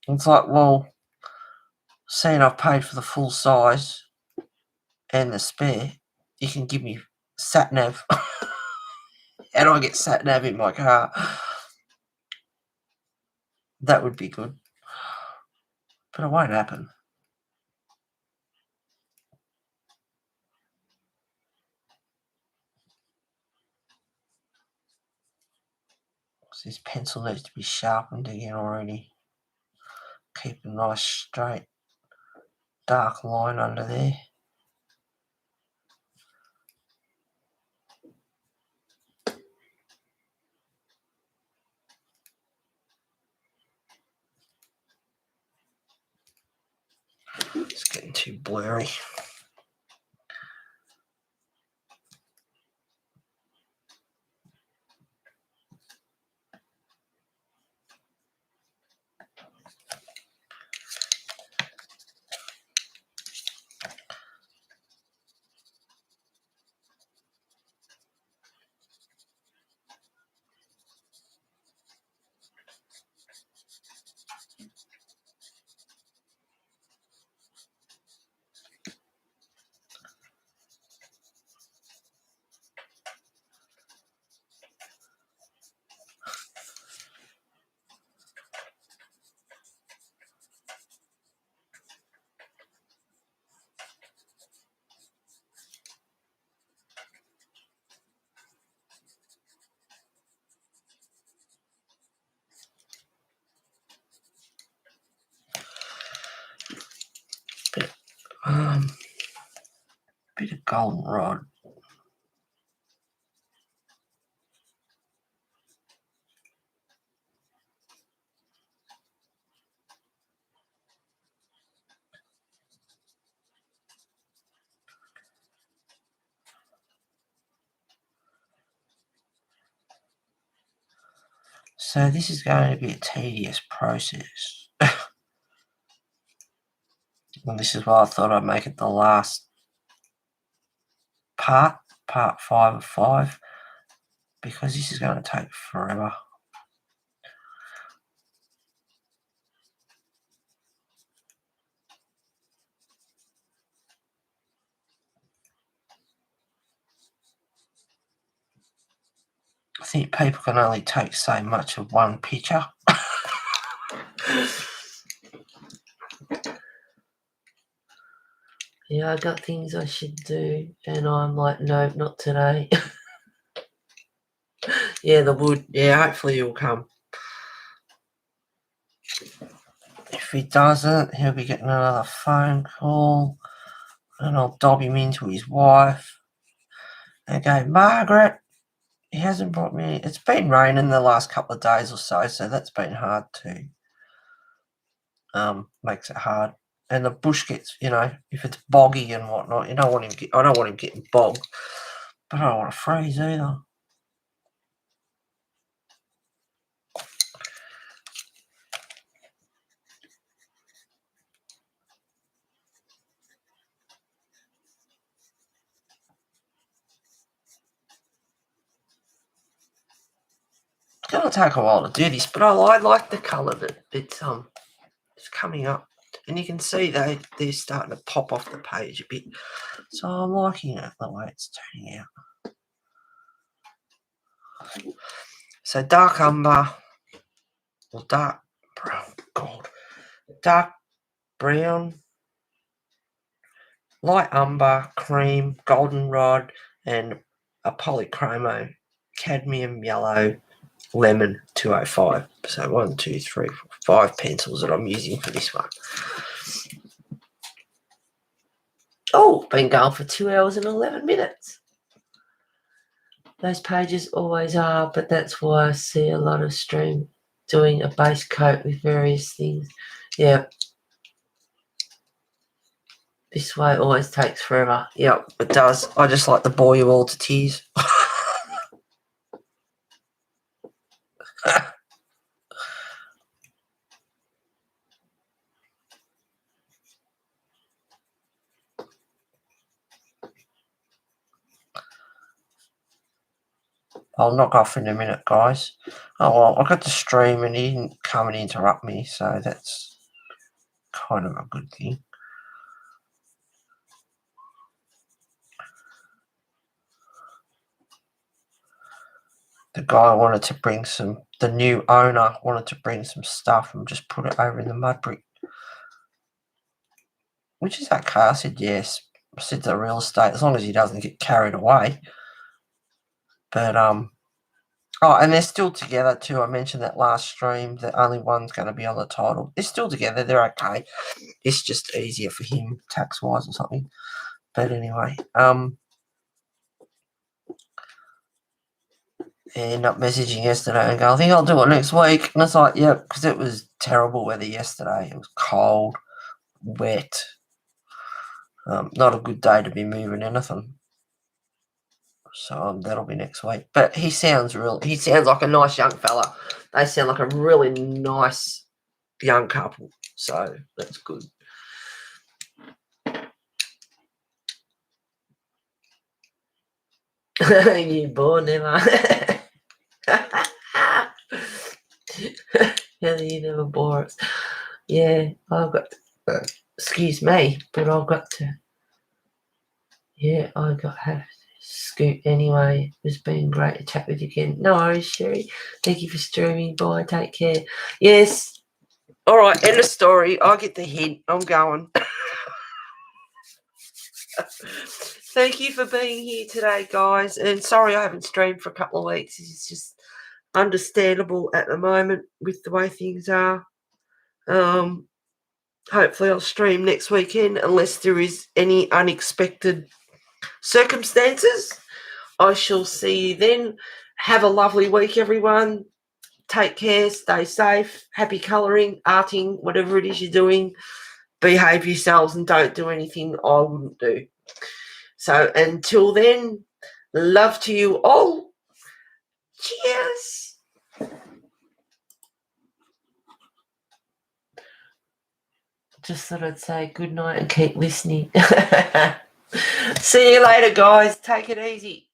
A: It's like, well, seeing I've paid for the full size and the spare, you can give me sat nav. How do I get sat nav in my car? That would be good, but it won't happen. This pencil needs to be sharpened again already. Keep a nice straight dark line under there. It's getting too blurry. Bit of goldenrod. So this is going to be a tedious process. And this is why I thought I'd make it the last part 5 of 5, because this is going to take forever. I think people can only take so much of one picture. Yeah, I got things I should do, and I'm like, no, not today. Yeah, the wood. Yeah, hopefully he'll come. If he doesn't, he'll be getting another phone call, and I'll dob him into his wife and go, Margaret, he hasn't brought me. It's been raining the last couple of days or so that's been hard too. Makes it hard. and the bush gets, if it's boggy and whatnot, I don't want him getting bogged, but I don't want to freeze either. It's going to take a while to do this, but I like the colour that it's coming up. And you can see they're starting to pop off the page a bit. So I'm liking it the way it's turning out. So dark umber, or dark brown, dark brown, light umber, cream, goldenrod, and a polychromo, cadmium yellow, lemon 205. So 1, 2, 3, 4, 5 pencils that I'm using for this one. Oh, been going for 2 hours and 11 minutes. Those pages always are, but that's why I see a lot of stream doing a base coat with various things. Yeah. This way always takes forever. Yep, it does. I just like to bore you all to tears. I'll knock off in a minute, guys. Oh, well, I got the stream and he didn't come and interrupt me, so that's kind of a good thing. The guy wanted to bring the new owner wanted to bring some stuff and just put it over in the mud brick. Which is okay. I said yes. I said to real estate, as long as he doesn't get carried away. But, oh, and they're still together too. I mentioned that last stream that only one's going to be on the title. They're still together. They're okay. It's just easier for him tax-wise or something. But anyway, he ended up messaging yesterday and go, I think I'll do it next week. And it's like, yeah, because it was terrible weather yesterday. It was cold, wet. Not a good day to be moving anything. So that'll be next week. But he sounds like a nice young fella. They sound like a really nice young couple. So that's good. You bored, never. You never bore us. Yeah, I've got excuse me, but I've got to. Yeah, I got have to scoot anyway. It's been great to chat with you again. No worries, Sherry. Thank you for streaming. Bye. Take care. Yes. All right. End of story. I get the hint. I'm going. Thank you for being here today, guys. And sorry I haven't streamed for a couple of weeks. It's just understandable at the moment with the way things are. Hopefully I'll stream next weekend unless there is any unexpected circumstances. I shall see you then. Have a lovely week, everyone. Take care. Stay safe. Happy colouring, arting, whatever it is you're doing. Behave yourselves and don't do anything I wouldn't do. So until then, love to you all. Cheers. Just thought I'd say good night and keep listening. See you later, guys. Take it easy.